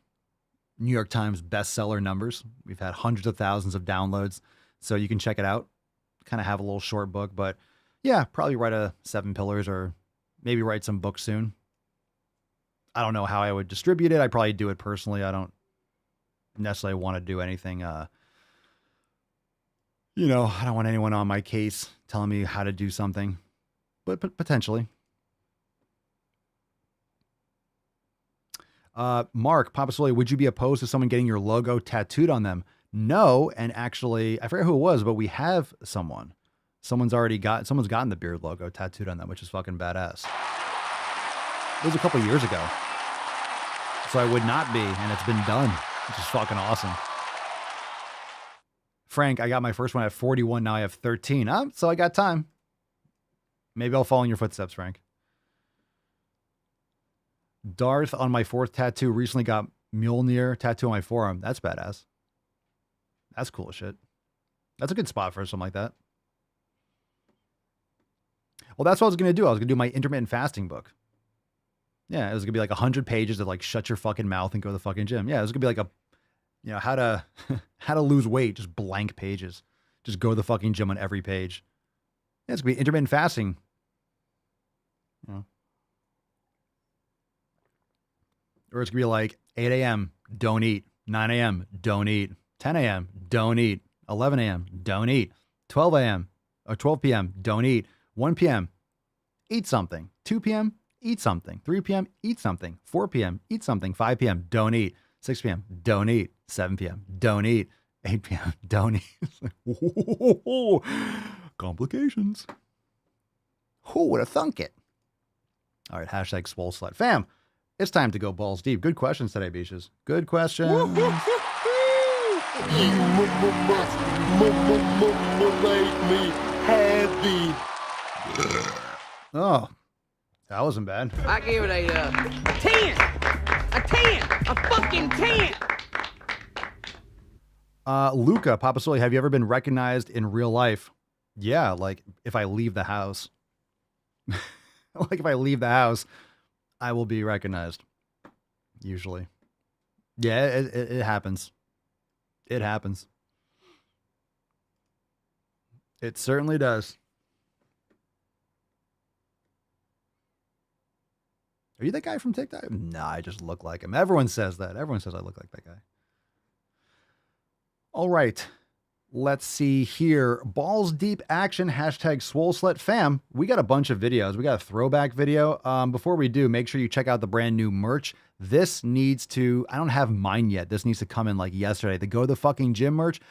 New York Times bestseller numbers. We've had hundreds of thousands of downloads, so you can check it out. Kind of have a little short book, but yeah, probably write a 7 Pillars or maybe write some books soon. I don't know how I would distribute it. I'd probably do it personally. I don't necessarily want to do anything. I don't want anyone on my case telling me how to do something, but potentially. Mark, Papa Swole, would you be opposed to someone getting your logo tattooed on them? No. And actually, I forget who it was, but we have someone. Someone's gotten the beard logo tattooed on them, which is fucking badass. It was a couple years ago. So I would not be, and it's been done, which is fucking awesome. Frank, I got my first one at 41. Now I have 13. So I got time. Maybe I'll follow in your footsteps, Frank. Darth on my 4th tattoo recently got Mjolnir tattoo on my forearm. That's badass. That's cool as shit. That's a good spot for something like that. Well, that's what I was going to do. I was going to do my intermittent fasting book. Yeah, it was going to be like 100 pages of like, shut your fucking mouth and go to the fucking gym. Yeah, it was going to be like how to lose weight, just blank pages. Just go to the fucking gym on every page. Yeah, it's going to be intermittent fasting. Yeah. Or it's going to be like 8 a.m., don't eat. 9 a.m., don't eat. 10 a.m., don't eat. 11 a.m., don't eat. 12 a.m. or 12 p.m., don't eat. 1 p.m., eat something. 2 p.m., eat something. 3 p.m., eat something. 4 p.m., eat something. 5 p.m., don't eat. 6 p.m., don't eat. 7 p.m., don't eat. 8 p.m., don't eat. Complications. Who would have thunk it? All right, hashtag Swole Slut. Fam, it's time to go balls deep. Good questions today, Beaches. Good questions. You must make me happy. Oh, that wasn't bad. I give it a 10. A 10. A fucking 10. Luca, Papa Swole, have you ever been recognized in real life? Yeah, like if I leave the house. Like if I leave the house, I will be recognized. Usually. Yeah, it happens. It happens. It certainly does. Are you that guy from TikTok? Nah, I just look like him. Everyone says that. Everyone says I look like that guy. All right. Let's see here. Balls deep action. Hashtag Swole Slut. Fam, we got a bunch of videos. We got a throwback video. Before we do, make sure you check out the brand new merch. This needs to, I don't have mine yet. This needs to come in like yesterday. The Go to the Fucking Gym merch.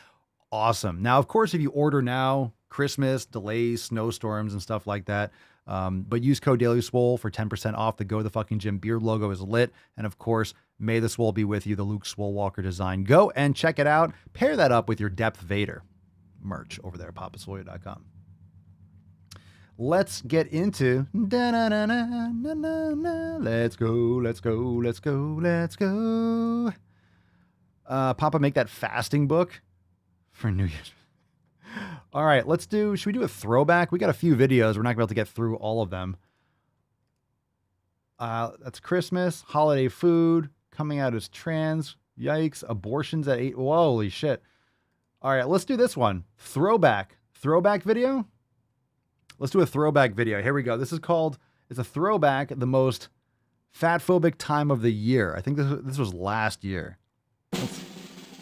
Awesome. Now, of course, if you order now, Christmas, delays, snowstorms, and stuff like that. But use code Daily Swole for 10% off. The Go to the Fucking Gym beard logo is lit. And of course, may the swole be with you, the Luke Swolewalker design. Go and check it out. Pair that up with your Depth Vader merch over there at papaswole.com. Let's get into let's go. Papa, make that fasting book for New Year's. All right, should we do a throwback? We got a few videos. We're not going to be able to get through all of them. That's Christmas, holiday food, coming out as trans, Yikes. Abortions at 8. Whoa, holy shit. All right, let's do this one. Throwback video. Let's do a throwback video. Here we go. This is called, it's a throwback, the most fatphobic time of the year. I think this was last year.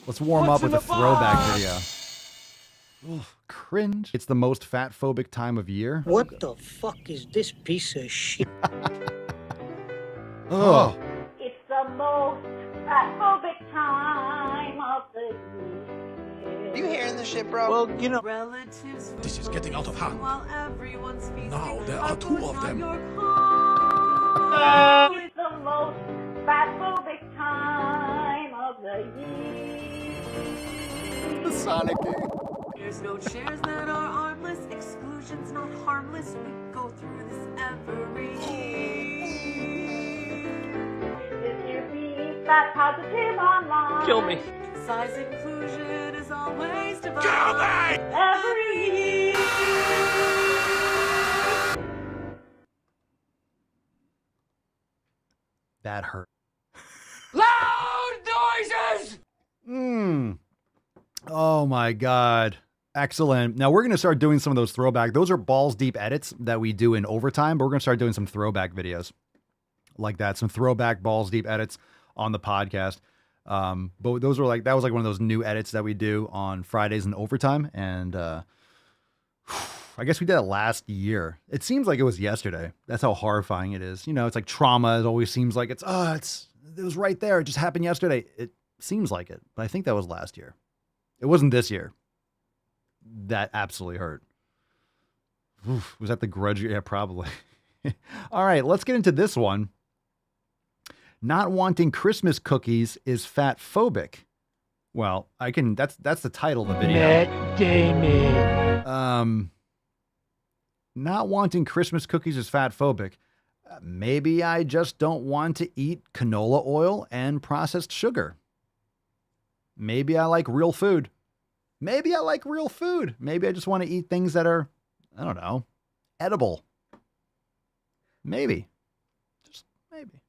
Let's warm up with a throwback video. Oof, cringe. It's the most fatphobic time of year. What the fuck is this piece of shit? Oh. It's the most fatphobic time of the year. You hearing this shit, bro? Well, you know. Relatives This is getting out of hand. while everyone's feasting. Now there are two of them. It's the most fatphobic time of the year. The Sonic. There's no chairs that are armless, exclusions not harmless. We go through this every year. If you be fat positive online, Kill me. size inclusion is always divided. Kill me! Every year. That hurt. Loud noises! Oh my God. Excellent. Now we're going to start doing some of those throwback. Those are balls deep edits that we do in overtime, but we're going to start doing some throwback videos like that. Some throwback balls deep edits on the podcast. But those were like, that was like one of those new edits that we do on Fridays in overtime. And, I guess we did it last year. It seems like it was yesterday. That's how horrifying it is. You know, it's like trauma. It always seems like it was right there. It just happened yesterday. It seems like it, but I think that was last year. It wasn't this year. That absolutely hurt. Oof, was that the Grudge? Yeah, probably. All right, let's get into this one. Not wanting Christmas cookies is fatphobic. Well, that's the title of the video. Matt Damon. Not wanting Christmas cookies is fatphobic. Maybe I just don't want to eat canola oil and processed sugar. Maybe I like real food. Maybe I just want to eat things that are, I don't know, edible. Maybe. Just maybe.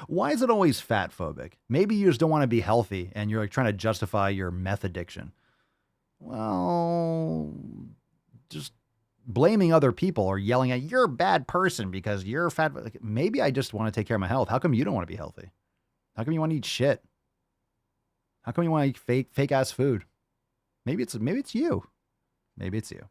Why is it always fatphobic? Maybe you just don't want to be healthy and you're like trying to justify your meth addiction. Well, just blaming other people or yelling at you're a bad person because you're fat. Like, maybe I just want to take care of my health. How come you don't want to be healthy? How come you want to eat shit? How come you want to eat fake ass food? Maybe it's you. Maybe it's you.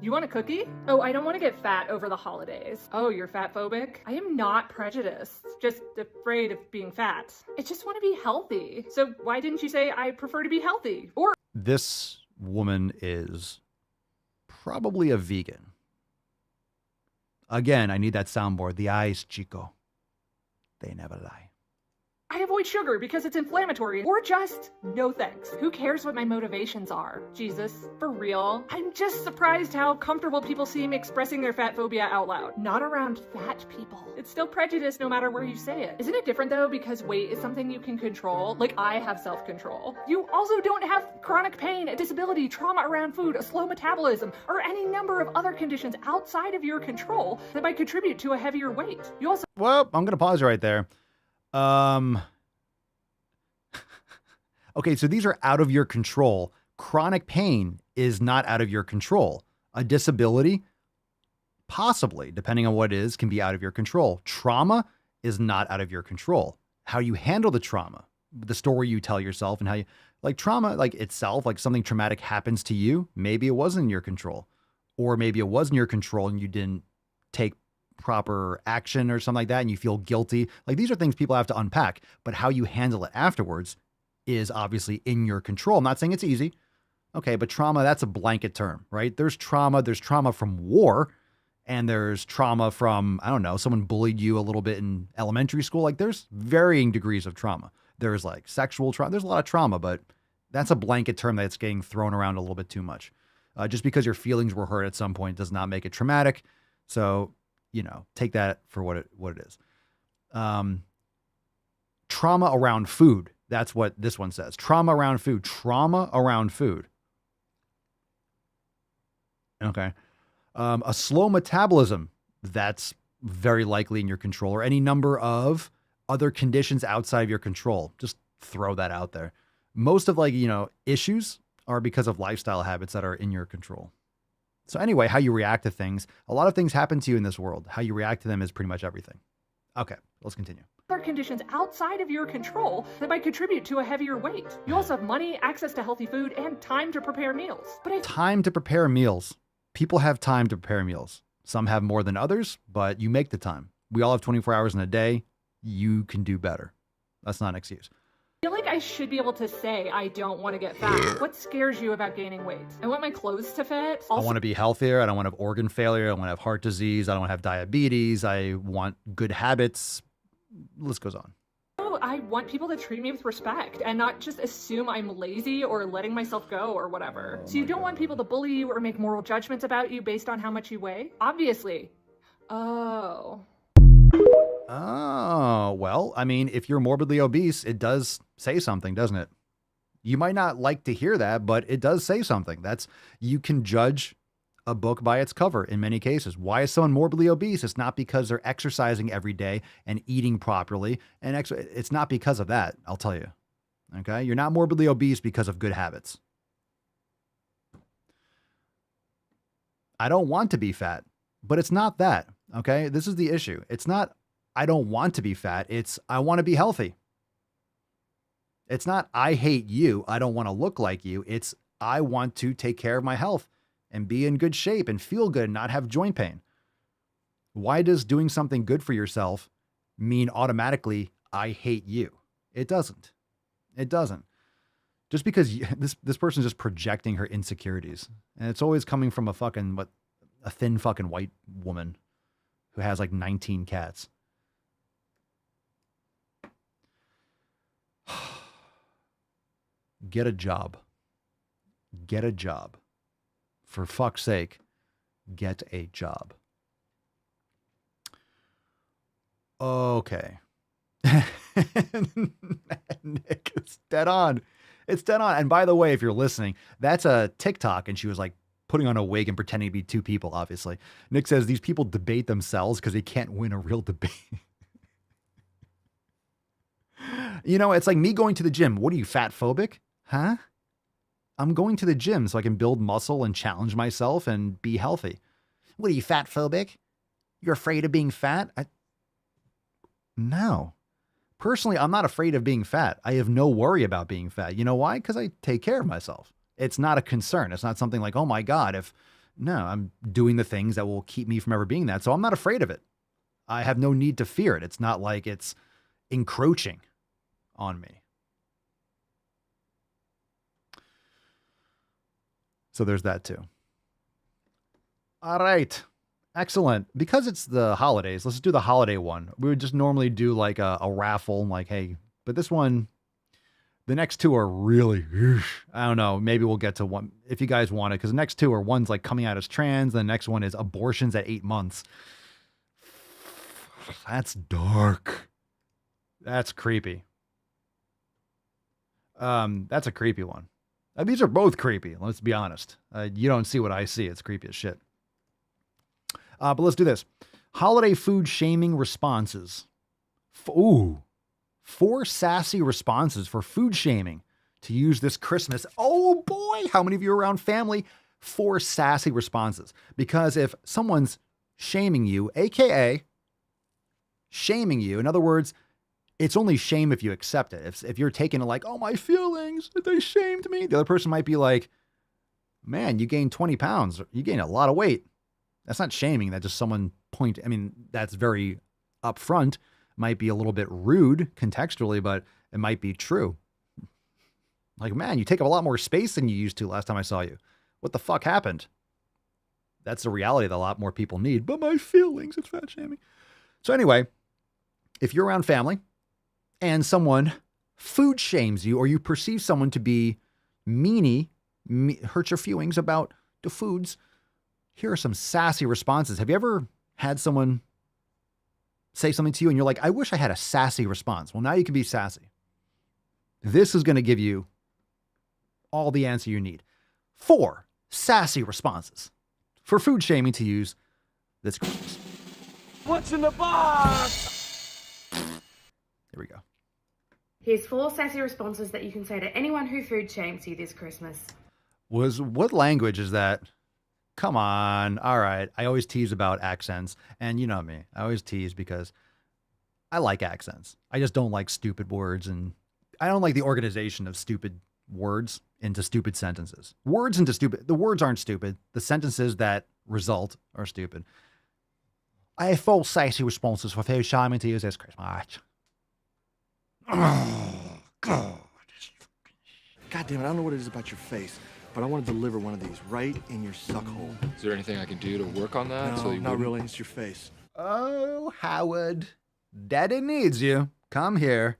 You want a cookie? Oh, I don't want to get fat over the holidays. Oh, you're fatphobic? I am not prejudiced, just afraid of being fat. I just want to be healthy. So why didn't you say I prefer to be healthy? Or This woman is probably a vegan. Again, I need that soundboard. The eyes, Chico. They never lie. I avoid sugar because it's inflammatory. Or just no thanks. Who cares what my motivations are? Jesus, for real. I'm just surprised how comfortable people seem expressing their fat phobia out loud. Not around fat people. It's still prejudice no matter where you say it. Isn't it different though because weight is something you can control? Like I have self-control. You also don't have chronic pain, a disability, trauma around food, a slow metabolism, or any number of other conditions outside of your control that might contribute to a heavier weight. You also— Well, I'm going to pause right there. Okay, so these are out of your control. Chronic pain is not out of your control. A disability, possibly, depending on what it is, can be out of your control. Trauma is not out of your control. How you handle the trauma, the story you tell yourself and how you, like trauma, like itself, like something traumatic happens to you, maybe it wasn't in your control. Or maybe it was in your control and you didn't take proper action or something like that and you feel guilty. Like these are things people have to unpack, but how you handle it afterwards is obviously in your control. I'm not saying it's easy. Okay, but trauma, that's a blanket term, right? There's trauma from war, and there's trauma from, I don't know, someone bullied you a little bit in elementary school. Like there's varying degrees of trauma. There's like sexual trauma. There's a lot of trauma, but that's a blanket term that's getting thrown around a little bit too much. Just because your feelings were hurt at some point does not make it traumatic. So, you know, take that for what it is. Trauma around food. That's what this one says. Trauma around food. Trauma around food. Okay. A slow metabolism. That's very likely in your control, or any number of other conditions outside of your control. Just throw that out there. Most of issues are because of lifestyle habits that are in your control. So anyway, how you react to things. A lot of things happen to you in this world. How you react to them is pretty much everything. Okay, let's continue. Other conditions outside of your control that might contribute to a heavier weight. You also have money, access to healthy food, and time to prepare meals. Time to prepare meals. People have time to prepare meals. Some have more than others, but you make the time. We all have 24 hours in a day. You can do better. That's not an excuse. I feel like I should be able to say I don't want to get fat. What scares you about gaining weight? I want my clothes to fit. I want to be healthier. I don't want to have organ failure. I want to have heart disease. I don't want to have diabetes. I want good habits. List goes on. I want people to treat me with respect and not just assume I'm lazy or letting myself go or whatever. So you don't want people to bully you or make moral judgments about you based on how much you weigh? Obviously. Oh, well, I mean, if you're morbidly obese, it does say something, doesn't it? You might not like to hear that, but it does say something. You can judge a book by its cover in many cases. Why is someone morbidly obese? It's not because they're exercising every day and eating properly. And it's not because of that, I'll tell you. Okay? You're not morbidly obese because of good habits. I don't want to be fat, but it's not that. Okay? This is the issue. It's not, I don't want to be fat. It's, I want to be healthy. It's not, I hate you. I don't want to look like you. It's, I want to take care of my health and be in good shape and feel good and not have joint pain. Why does doing something good for yourself mean automatically, I hate you? It doesn't. It doesn't. Just because this person's just projecting her insecurities. And it's always coming from a thin fucking white woman who has like 19 cats. Get a job. Get a job. For fuck's sake, get a job. Okay. Nick, it's dead on. It's dead on. And by the way, if you're listening, that's a TikTok, and she was like putting on a wig and pretending to be two people, obviously. Nick says these people debate themselves because they can't win a real debate. It's like me going to the gym. What are you, fatphobic? Huh? I'm going to the gym so I can build muscle and challenge myself and be healthy. What are you, fatphobic? You're afraid of being fat? No. Personally, I'm not afraid of being fat. I have no worry about being fat. You know why? Because I take care of myself. It's not a concern. It's not something like, oh my God, I'm doing the things that will keep me from ever being that. So I'm not afraid of it. I have no need to fear it. It's not like it's encroaching on me. So there's that too. All right. Excellent. Because it's the holidays, let's do the holiday one. We would just normally do like a raffle, like, hey, but this one, the next two are really, I don't know, maybe we'll get to one if you guys want it, because the next two are one's like coming out as trans, the next one is abortions at 8 months. That's dark. That's creepy. That's a creepy one. These are both creepy. Let's be honest. You don't see what I see. It's creepy as shit. But let's do this. Holiday food shaming responses. 4 sassy responses for food shaming to use this Christmas. Oh boy, how many of you are around family? 4 sassy responses. Because if someone's shaming you, aka shaming you, in other words, it's only shame if you accept it. If you're taking it like, oh, my feelings, they shamed me. The other person might be like, man, you gained 20 pounds. You gained a lot of weight. That's not shaming. That's just someone that's very upfront. Might be a little bit rude contextually, but it might be true. Like, man, you take up a lot more space than you used to last time I saw you. What the fuck happened? That's the reality that a lot more people need. But my feelings, it's fat shaming. So anyway, if you're around family, and someone food shames you, or you perceive someone to be hurt your feelings about the foods, here are some sassy responses. Have you ever had someone say something to you and you're like, I wish I had a sassy response? Well, now you can be sassy. This is going to give you all the answer you need. 4 sassy responses for food shaming to use this Christmas. What's in the box? Here we go. Here's 4 sassy responses that you can say to anyone who food shames you this Christmas. What language is that? Come on. All right. I always tease about accents. And you know me. I always tease because I like accents. I just don't like stupid words. And I don't like the organization of stupid words into stupid sentences. Words into stupid. The words aren't stupid. The sentences that result are stupid. I have 4 sassy responses for food shaming to you this Christmas. Oh, God. God damn it, I don't know what it is about your face, but I want to deliver one of these right in your suck hole. Is there anything I can do to work on that? No, not really. It's your face. Oh, Howard. Daddy needs you. Come here.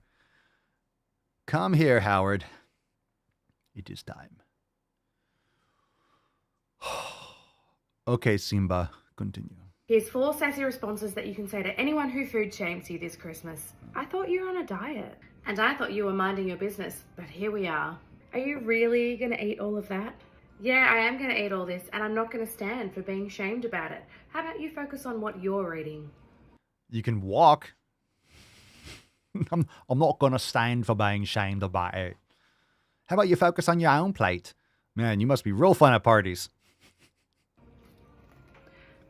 Come here, Howard. It is time. Okay, Simba, continue. Here's 4 sassy responses that you can say to anyone who food shames you this Christmas. I thought you were on a diet. And I thought you were minding your business, but here we are. Are you really gonna eat all of that? Yeah, I am gonna eat all this, and I'm not gonna stand for being shamed about it. How about you focus on what you're eating? You can walk. I'm not gonna stand for being shamed about it. How about you focus on your own plate? Man, you must be real fun at parties.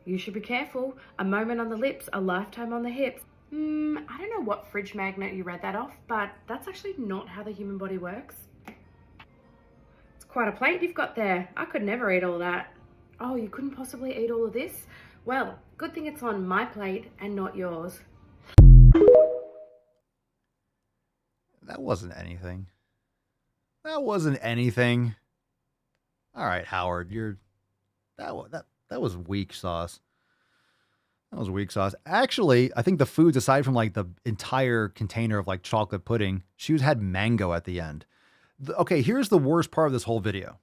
You should be careful. A moment on the lips, a lifetime on the hips. I don't know what fridge magnet you read that off, but that's actually not how the human body works. It's quite a plate you've got there. I could never eat all that. Oh, you couldn't possibly eat all of this? Well, good thing it's on my plate and not yours. That wasn't anything. That wasn't anything. All right, Howard, that was weak sauce. That was weak sauce. Actually, I think the foods, aside from like the entire container of like chocolate pudding, she had mango at the end. Okay, here's the worst part of this whole video.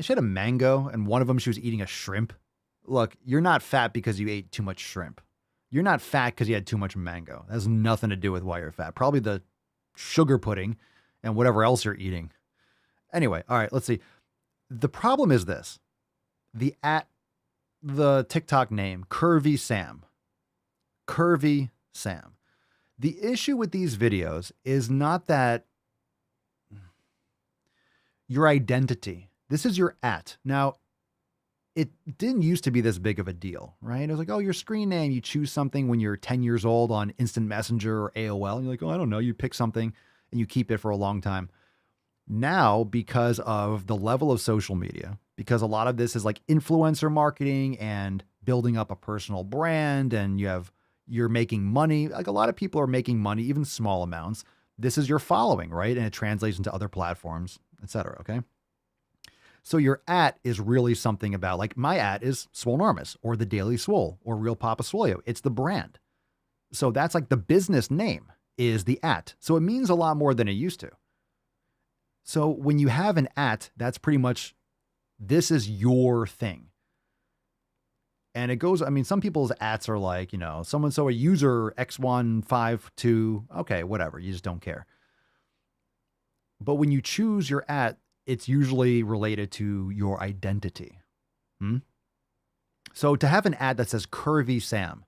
She had a mango, and one of them she was eating a shrimp. Look, you're not fat because you ate too much shrimp. You're not fat because you had too much mango. That has nothing to do with why you're fat. Probably the sugar pudding and whatever else you're eating. Anyway, all right, let's see. The problem is this. The TikTok name, Curvy Sam. Curvy Sam. The issue with these videos is not that your identity. This is your @ Now, it didn't used to be this big of a deal, right? It was like, oh, your screen name, you choose something when you're 10 years old on Instant Messenger or AOL. And you're like, oh, I don't know. You pick something and you keep it for a long time. Now, because of the level of social media, because a lot of this is like influencer marketing and building up a personal brand, and you're making money. Like a lot of people are making money, even small amounts. This is your following, right? And it translates into other platforms, etc. Okay. So your @ is really something about, like my @ is Swolemas or the Daily Swole or Real Papa Swolio. It's the brand. So that's like the business name is the @ So it means a lot more than it used to. So when you have an @ that's pretty much, this is your thing. And it goes, I mean, some people's ats are like, so-and-so a user X152. Okay, whatever. You just don't care. But when you choose your @ it's usually related to your identity. So to have an @ that says Curvy Sam,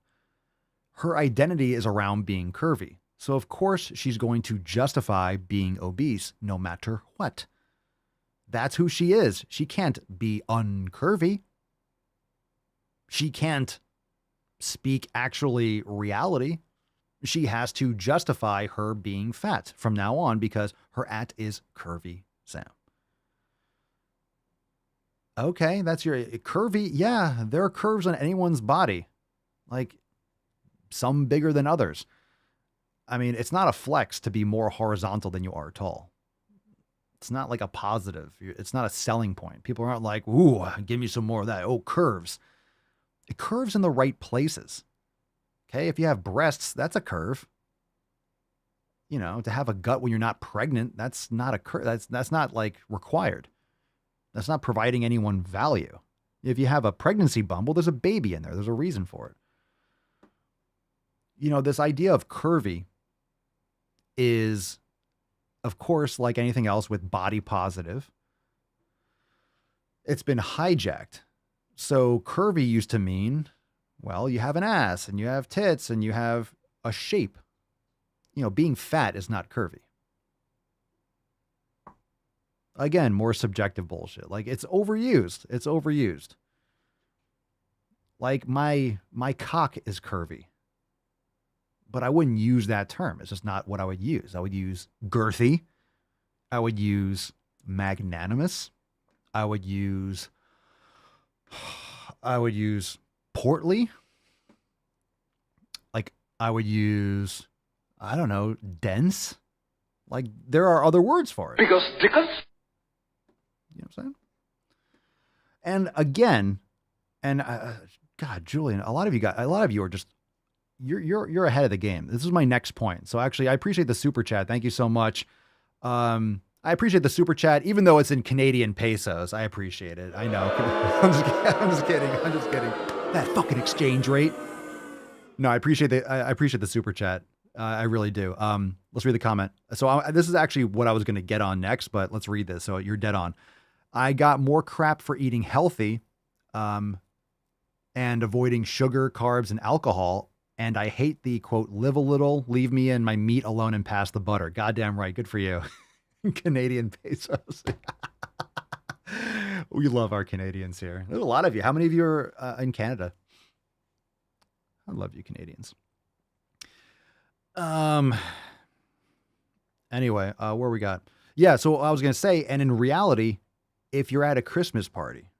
her identity is around being curvy. So of course she's going to justify being obese no matter what. That's who she is. She can't be uncurvy. She can't speak actually reality. She has to justify her being fat from now on because her @ is Curvy Sam. Okay, that's your curvy. Yeah, there are curves on anyone's body, like some bigger than others. I mean, it's not a flex to be more horizontal than you are tall. It's not like a positive. It's not a selling point. People aren't like, ooh, give me some more of that. Oh, curves. It curves in the right places. Okay, if you have breasts, that's a curve. To have a gut when you're not pregnant, that's not a curve. That's not like required. That's not providing anyone value. If you have a pregnancy bump, well, there's a baby in there. There's a reason for it. This idea of curvy is, of course, like anything else with body positive, it's been hijacked. So curvy used to mean, well, you have an ass and you have tits and you have a shape. Being fat is not curvy. Again, more subjective bullshit. Like, it's overused. It's overused. Like, my cock is curvy. But I wouldn't use that term. It's just not what I would use. I would use girthy. I would use magnanimous. I would use portly. Like, I would use, I don't know, dense. Like, there are other words for it. Because Dickens? You know what I'm saying? And again, and God, Julian, a lot of you are just, you're ahead of the game. This is my next point. So actually, I appreciate the super chat. Thank you so much. I appreciate the super chat, even though it's in Canadian pesos. I appreciate it. I know. I'm just kidding. That fucking exchange rate. No, I appreciate the super chat. I really do. Let's read the comment. So this is actually what I was going to get on next, but let's read this. So you're dead on. I got more crap for eating healthy, and avoiding sugar, carbs, and alcohol. And I hate the quote, live a little, leave me and my meat alone and pass the butter. Goddamn right. Good for you. Canadian pesos. We love our Canadians here. There's a lot of you. How many of you are in Canada? I love you, Canadians. Anyway, where we got? Yeah, so I was going to say, and in reality, if you're at a Christmas party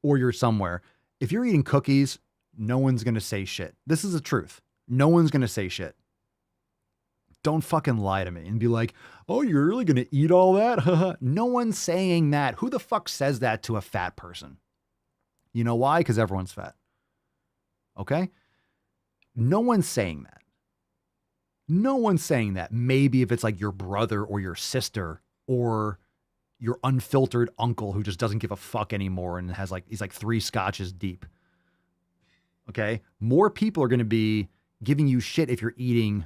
or you're somewhere, if you're eating cookies, no one's going to say shit. This is the truth. No one's going to say shit. Don't fucking lie to me and be like, oh, you're really going to eat all that? No one's saying that. Who the fuck says that to a fat person? You know why? Because everyone's fat. Okay? No one's saying that. No one's saying that. Maybe if it's like your brother or your sister or your unfiltered uncle who just doesn't give a fuck anymore and has like, he's like 3 scotches deep. Okay? More people are going to be giving you shit if you're eating,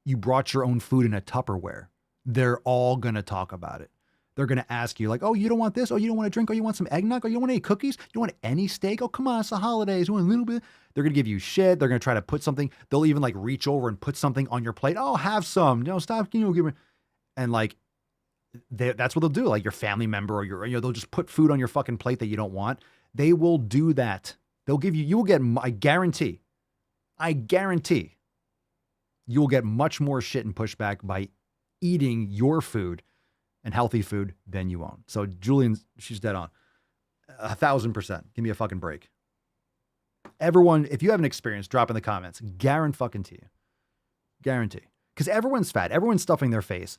you brought your own food in a Tupperware. They're all going to talk about it. They're going to ask you like, oh, you don't want this? Oh, you don't want to drink? Oh, you want some eggnog? Oh, you don't want any cookies? You don't want any steak? Oh, come on, it's the holidays. You want a little bit? They're going to give you shit. They're going to try to put something. They'll even like reach over and put something on your plate. Oh, have some. No, stop. Give me. And like, that's what they'll do. Like your family member or they'll just put food on your fucking plate that you don't want. They will do that. They'll give you, you will get, I guarantee you will get much more shit and pushback by eating your food and healthy food than you won't. So Julian, she's dead on. 1,000%. Give me a fucking break. Everyone, if you have an experience, drop in the comments. Guarantee you. Guarantee. Because everyone's fat. Everyone's stuffing their face.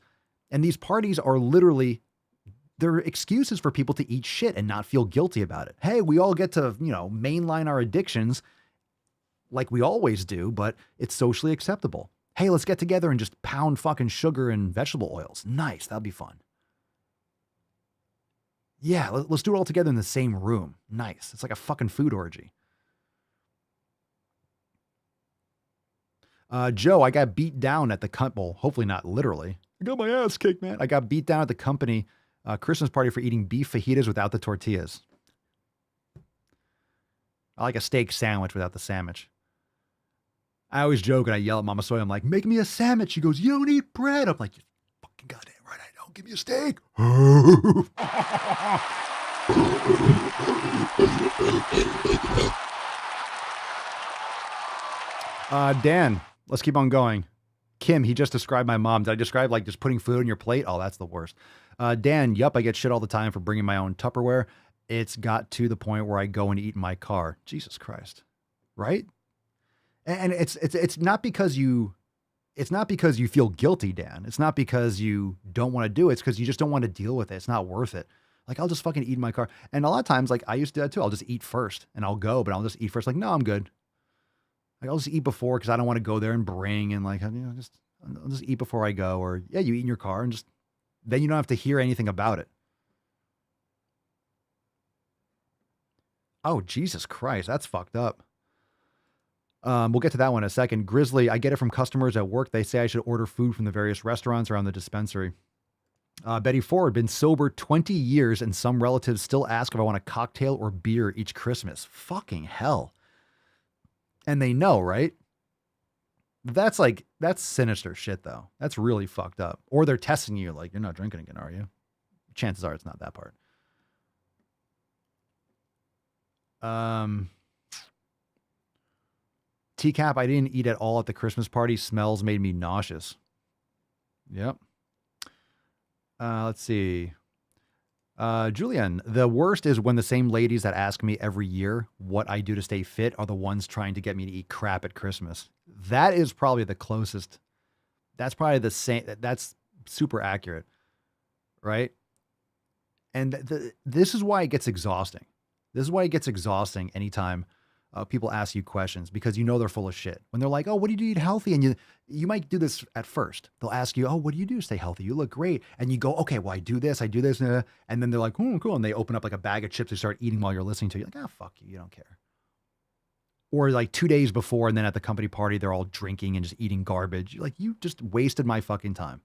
And these parties are literally, they're excuses for people to eat shit and not feel guilty about it. Hey, we all get to, mainline our addictions like we always do, but it's socially acceptable. Hey, let's get together and just pound fucking sugar and vegetable oils. Nice. That'll be fun. Yeah, let's do it all together in the same room. Nice. It's like a fucking food orgy. Joe, I got beat down at the well, hopefully not literally. I got my ass kicked, man. I got beat down at the company Christmas party for eating beef fajitas without the tortillas. I like a steak sandwich without the sandwich. I always joke and I yell at Mama Soy. I'm like, make me a sandwich. She goes, you don't eat bread. I'm like, you fucking goddamn right I don't. Give me a steak. Dan, let's keep on going. Kim, he just described my mom. Did I describe like just putting food on your plate? Oh, that's the worst. Dan, yup, I get shit all the time for bringing my own Tupperware. It's got to the point where I go and eat in my car. Jesus Christ. Right? And it's not because you feel guilty, Dan. It's not because you don't want to do it. It's because you just don't want to deal with it. It's not worth it. Like, I'll just fucking eat in my car. And a lot of times, like, I used to do that too. I'll just eat first and I'll go, but I'll just eat first. Like, no, I'm good. Like, I'll just eat before because I don't want to go there and bring and like, I'll just eat before I go. Or yeah, you eat in your car and just, then you don't have to hear anything about it. Oh, Jesus Christ. That's fucked up. We'll get to that one in a second. Grizzly, I get it from customers at work. They say I should order food from the various restaurants around the dispensary. Betty Ford, been sober 20 years and some relatives still ask if I want a cocktail or beer each Christmas. Fucking hell. And they know, right? That's sinister shit though. That's really fucked up. Or they're testing you like, you're not drinking again, are you? Chances are it's not that part. TCAP, I didn't eat at all at the Christmas party. Smells made me nauseous. Yep. Let's see. Julian, the worst is when the same ladies that ask me every year what I do to stay fit are the ones trying to get me to eat crap at Christmas. That is probably the closest. That's probably the same. That's super accurate. Right. And this is why it gets exhausting. This is why it gets exhausting anytime people ask you questions, because you know they're full of shit. When they're like, oh, what do you do to eat healthy? And you might do this at first. They'll ask you, oh, what do you do to stay healthy? You look great. And you go, okay, well, I do this. And then they're like, oh, cool. And they open up like a bag of chips and start eating while you're listening to you. Like, oh, fuck you. You don't care. Or like 2 days before, and then at the company party, they're all drinking and just eating garbage. You're like, you just wasted my fucking time.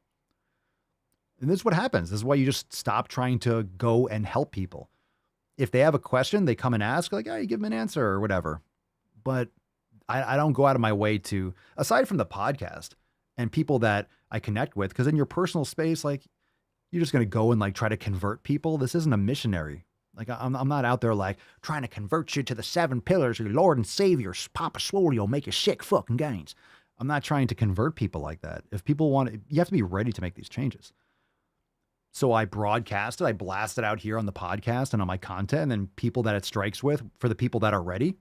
And this is what happens. This is why you just stop trying to go and help people. If they have a question, they come and ask, like, oh, you give them an answer or whatever. But I don't go out of my way to, aside from the podcast and people that I connect with, because in your personal space, like, you're just going to go and like try to convert people. This isn't a missionary. Like, I'm not out there like trying to convert you to the 7 pillars of your Lord and Savior, Papa Swole, you'll make you sick fucking gains. I'm not trying to convert people like that. If people want it, you have to be ready to make these changes. So I broadcast it, I blast it out here on the podcast and on my content, and then people that it strikes with, for the people that are ready,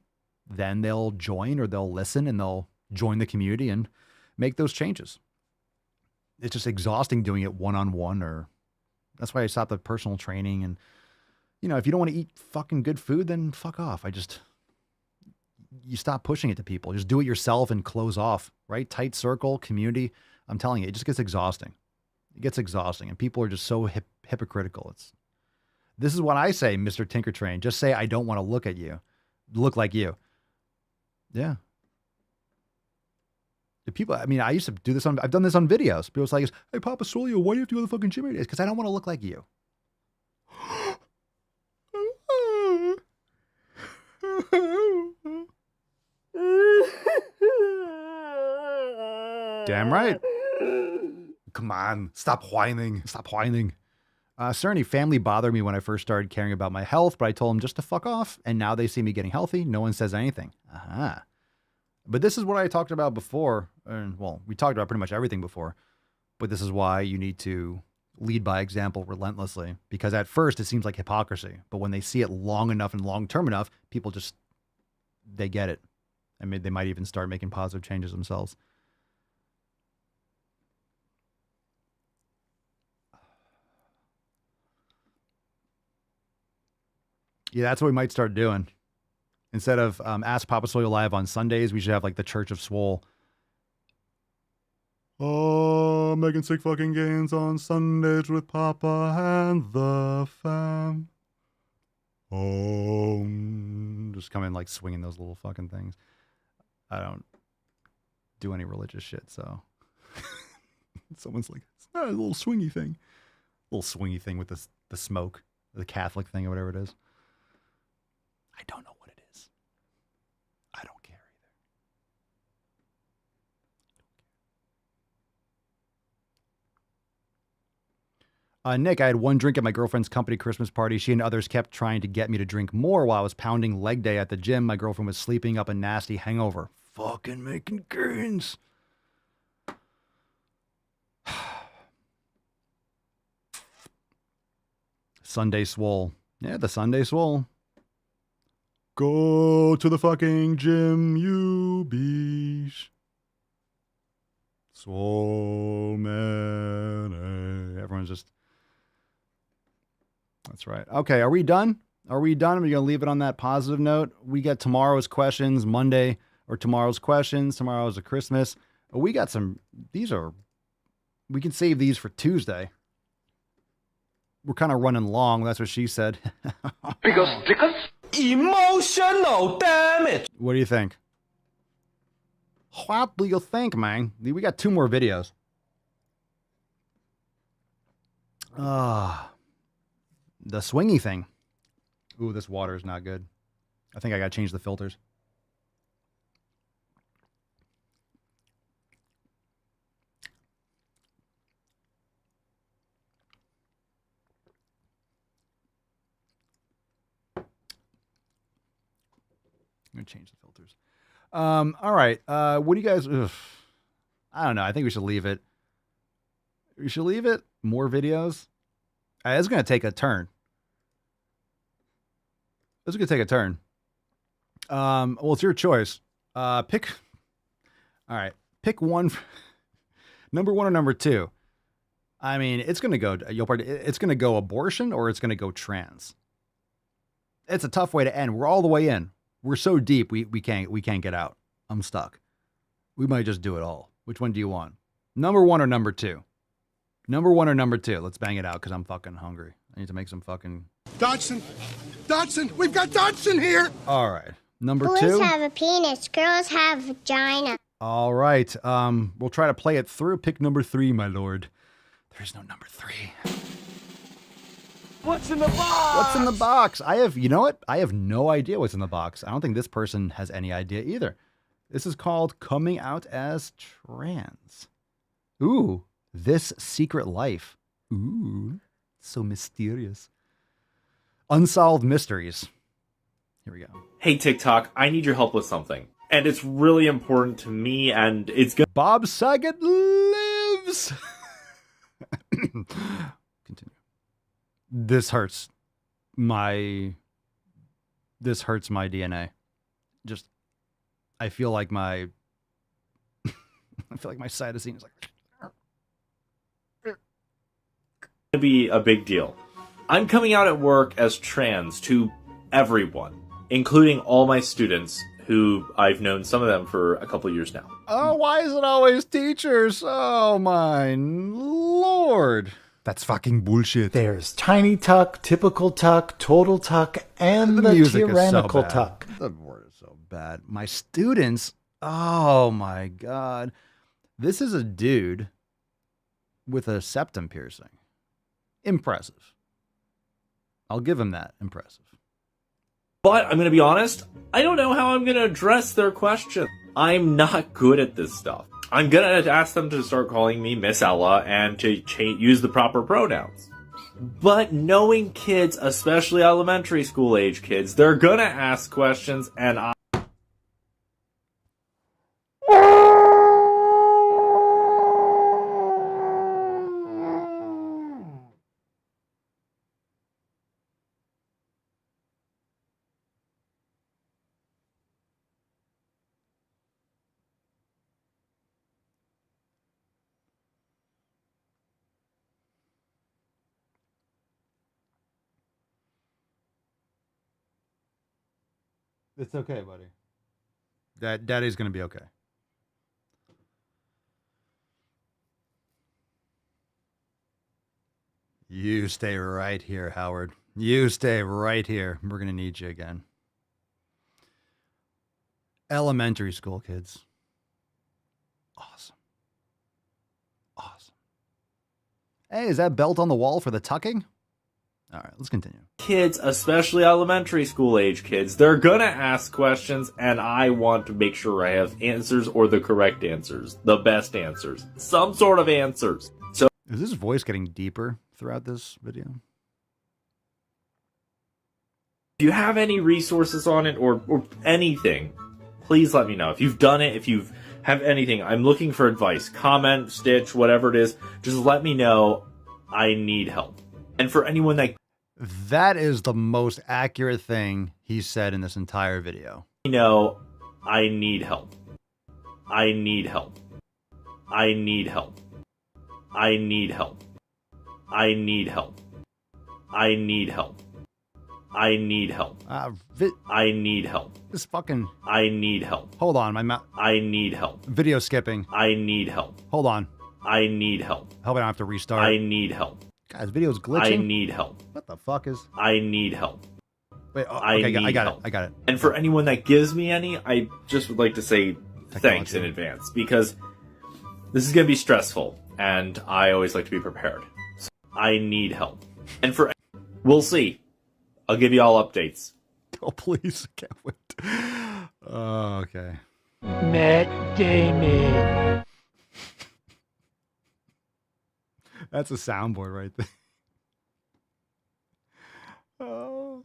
then they'll join or they'll listen and they'll join the community and make those changes. It's just exhausting doing it one-on-one, or that's why I stopped the personal training. And, you know, if you don't want to eat fucking good food, then fuck off. You stop pushing it to people. Just do it yourself and close off, right? Tight circle, community. I'm telling you, it just gets exhausting. It gets exhausting, and people are just so hypocritical. This is what I say, Mr. Tinker Train. Just say, I don't want to look like you. Yeah. The people, I mean, I used to do this I've done this on videos. People's like, hey, Papa Swole, why do you have to go to the fucking gym every day? It's because I don't want to look like you. Damn right. Come on, stop whining. Stop whining. Cerny, family bothered me when I first started caring about my health, but I told them just to fuck off, and now they see me getting healthy. No one says anything. But this is what I talked about before. Well, we talked about pretty much everything before, but this is why you need to lead by example relentlessly, because at first it seems like hypocrisy, but when they see it long enough and long-term enough, people just, they get it. I mean, they might even start making positive changes themselves. Yeah, that's what we might start doing. Instead of Ask Papa Swole live on Sundays, we should have like the Church of Swole. Oh, making sick fucking gains on Sundays with Papa and the fam. Oh, just come in like swinging those little fucking things. I don't do any religious shit, so. Someone's like, it's not a little swingy thing. Little swingy thing with the smoke, the Catholic thing or whatever it is. I don't know what it is. I don't care either. Nick, I had one drink at my girlfriend's company Christmas party. She and others kept trying to get me to drink more while I was pounding leg day at the gym. My girlfriend was sleeping up a nasty hangover. Fucking making gains. Sunday Swole. Yeah, the Sunday Swole. Go to the fucking gym, you beach. Swole man. Everyone's just. That's right. Okay, are we done? Are we done? Are we going to leave it on that positive note? We got tomorrow's questions, Monday, or tomorrow's questions. Tomorrow is a Christmas. We got some. We can save these for Tuesday. We're kind of running long. That's what she said. Because emotional damage. What do you think? What do you think, man? We got 2 more videos. The swingy thing. Ooh, this water is not good. I think I got to change the filters. I'm going to change the filters. All right. What do you guys... Ugh. I don't know. I think we should leave it. We should leave it. More videos. It's going to take a turn. It's going to take a turn. Well, it's your choice. Pick. All right. Pick one. Number 1 or number 2. I mean, it's going to go. It's going to go abortion or it's going to go trans. It's a tough way to end. We're all the way in. We're so deep. We can't get out. I'm stuck. We might just do it all. Which one do you want? Number 1 or number 2? Number 1 or number 2? Let's bang it out because I'm fucking hungry. I need to make some fucking... Dodson! Dodson! We've got Dodson here! All right. Number Boys 2? have a penis. Girls have vagina. All right. We'll try to play it through. Pick number 3, my lord. There's no number 3. What's in the box? What's in the box? You know what? I have no idea what's in the box. I don't think this person has any idea either. This is called Coming Out as Trans. Ooh, This Secret Life. Ooh, so mysterious. Unsolved Mysteries. Here we go. Hey, TikTok, I need your help with something. And it's really important to me, and it's good. Bob Saget lives! Continue. This hurts my DNA. Just, I feel like my cytosine is like... To be a big deal. I'm coming out at work as trans to everyone, including all my students, who I've known some of them for a couple years now. Oh, why is it always teachers? Oh, my lord. That's fucking bullshit. There's tiny tuck, typical tuck, total tuck, and the tyrannical tuck. The word is so bad. My students, oh my god. This is a dude with a septum piercing. Impressive. I'll give him that. Impressive. But I'm going to be honest, I don't know how I'm going to address their question. I'm not good at this stuff. I'm going to ask them to start calling me Miss Ella and to use the proper pronouns. But knowing kids, especially elementary school age kids, they're going to ask questions, and It's okay, buddy. Daddy's going to be okay. You stay right here, Howard. You stay right here. We're going to need you again. Elementary school kids. Awesome. Awesome. Hey, is that belt on the wall for the tucking? All right, let's continue. kids, especially elementary school age kids, they're going to ask questions, and I want to make sure I have answers, or the correct answers, the best answers, some sort of answers. So, is this voice getting deeper throughout this video? if you have any resources on it or anything, please let me know. If you've done it, if you have anything, I'm looking for advice. Comment, stitch, whatever it is, just let me know. I need help. And for anyone that is the most accurate thing he said in this entire video. I need help. I need help. I need help. I need help. I need help. I need help. I need help. I need help. This fucking... I need help. Hold on, my mouth... I need help. Video skipping. I need help. Hold on. I need help. I hope I don't have to restart. I need help. Guys, video's glitching. I need help. What the fuck is... I need help. Wait, okay, I got help. it. I got it. And for anyone that gives me any, I just would like to say thanks in advance, because this is going to be stressful, and I always like to be prepared. So I need help. And we'll see. I'll give you all updates. Oh, please. I can't wait. Oh, okay. Matt Damon. That's a soundboard right there. Oh.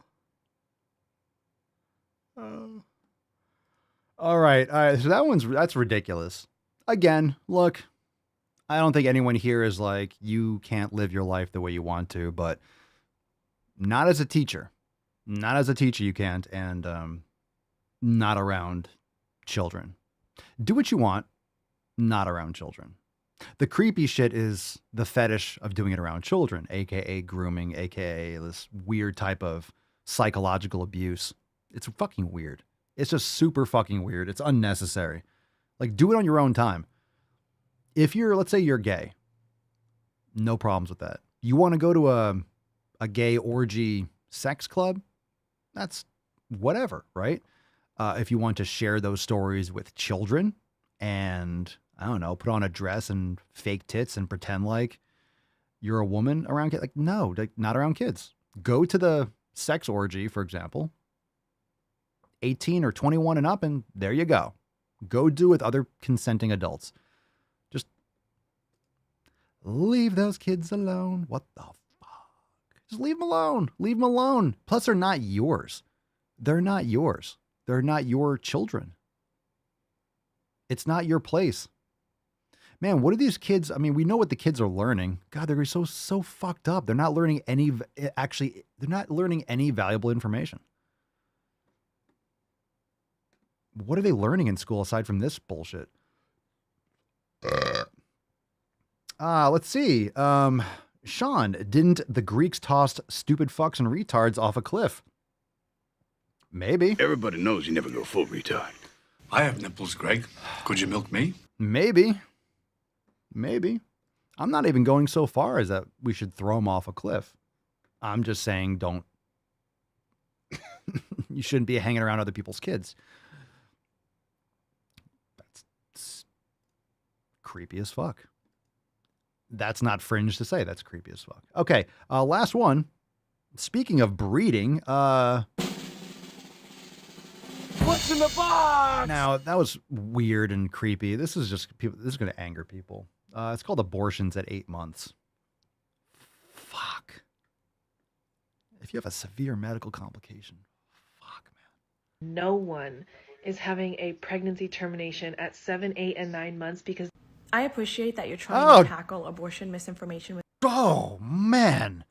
Oh. All right. So that's ridiculous. Again, look, I don't think anyone here is like, you can't live your life the way you want to, but not as a teacher. Not as a teacher, you can't, and not around children. Do what you want, not around children. The creepy shit is the fetish of doing it around children, aka grooming, aka this weird type of psychological abuse. It's fucking weird. It's just super fucking weird. It's unnecessary. Like, do it on your own time. If let's say you're gay, no problems with that. You want to go to a gay orgy sex club? That's whatever, right? If you want to share those stories with children and, I don't know, put on a dress and fake tits and pretend like you're a woman around kids. Like, no, like, not around kids. Go to the sex orgy, for example, 18 or 21 and up, and there you go. Go do it with other consenting adults. Just leave those kids alone. What the fuck? Just leave them alone. Leave them alone. Plus, they're not yours. They're not yours. They're not your children. It's not your place. Man, what are these kids? I mean, we know what the kids are learning. God, they're so fucked up. They're not learning they're not learning any valuable information. What are they learning in school aside from this bullshit? Let's see. Sean, didn't the Greeks toss stupid fucks and retards off a cliff? Maybe. Everybody knows you never go full retard. I have nipples, Greg. Could you milk me? Maybe. I'm not even going so far as that we should throw them off a cliff. I'm just saying don't. You shouldn't be hanging around other people's kids. That's creepy as fuck. That's not fringe to say. That's creepy as fuck. Okay, last one. Speaking of breeding, What's in the box? now that was weird and creepy. This is just people. This is going to anger people. It's called abortions at 8 months. Fuck. If you have a severe medical complication, No one is having a pregnancy termination at 7, 8, and 9 months because I appreciate that you're trying to tackle abortion misinformation with. Oh man.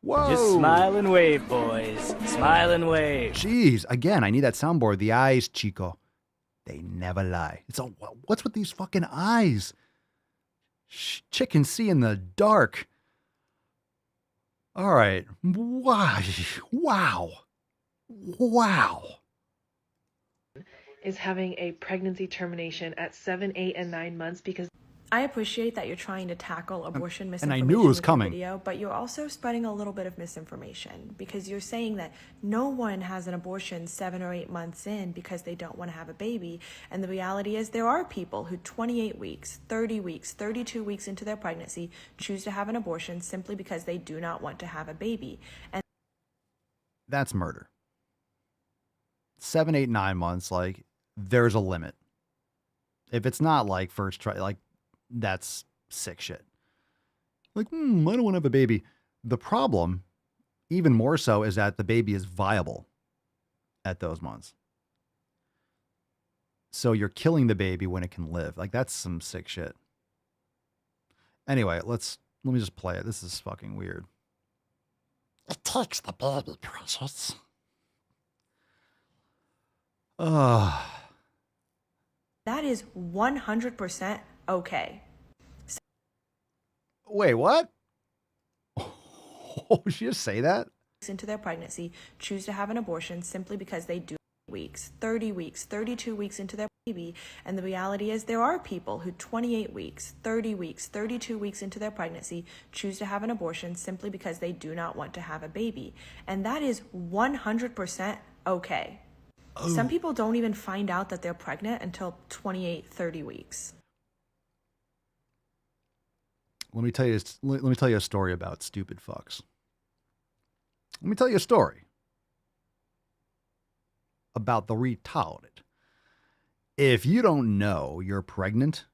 Whoa. Just smile and wave, boys. Smile and wave. Jeez, again, I need that soundboard. The eyes, Chico. They never lie. What's with these fucking eyes? Chick can see in the dark. All right. Wow. is having a pregnancy termination at 7, 8, and 9 months because I appreciate that you're trying to tackle abortion and misinformation I knew it was with your coming. video, but you're also spreading a little bit of misinformation because you're saying that no one has an abortion 7 or 8 months in because they don't want to have a baby. And the reality is there are people who 28 weeks, 30 weeks, 32 weeks into their pregnancy choose to have an abortion simply because they do not want to have a baby. And That's murder. 7, 8, 9 months, like, there's a limit. If it's not like first try, like, that's sick shit. Like, I don't want to have a baby. The problem, even more so, is that the baby is viable at those months. So you're killing the baby when it can live. Like, that's some sick shit. Anyway, let me just play it. This is fucking weird. It takes the baby, precious. that is 100% okay. Wait, what? Oh, did she just say that? Into their pregnancy choose to have an abortion simply because they do weeks, 30 weeks, 32 weeks into their baby. And the reality is there are people who 28 weeks, 30 weeks, 32 weeks into their pregnancy choose to have an abortion simply because they do not want to have a baby. And that is 100% okay. Some people don't even find out that they're pregnant until 28, 30 weeks. Let me tell you a story about stupid fucks. Let me tell you a story about the retarded. If you don't know you're pregnant,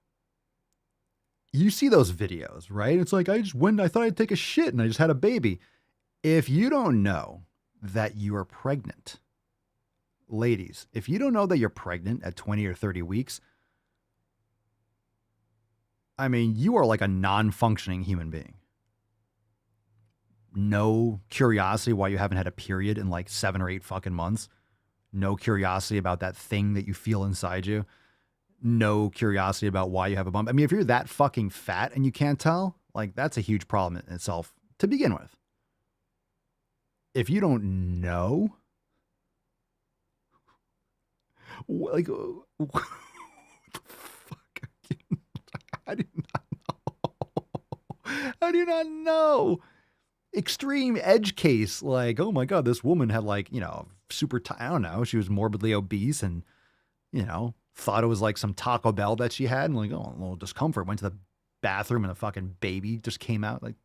you see those videos, right? It's like, I thought I'd take a shit and I just had a baby. If you don't know that you are pregnant, ladies, if you don't know that you're pregnant at 20 or 30 weeks, I mean, you are like a non-functioning human being. No curiosity why you haven't had a period in like 7 or 8 fucking months. No curiosity about that thing that you feel inside you. No curiosity about why you have a bump. I mean, if you're that fucking fat and you can't tell, like that's a huge problem in itself to begin with. If you don't know, like, what the fuck? I do not know. I do not know. Extreme edge case, like, oh my God, this woman had like, you know, super, I don't know, she was morbidly obese and, you know, thought it was like some Taco Bell that she had and like, oh, a little discomfort. Went to the bathroom and a fucking baby just came out. Like,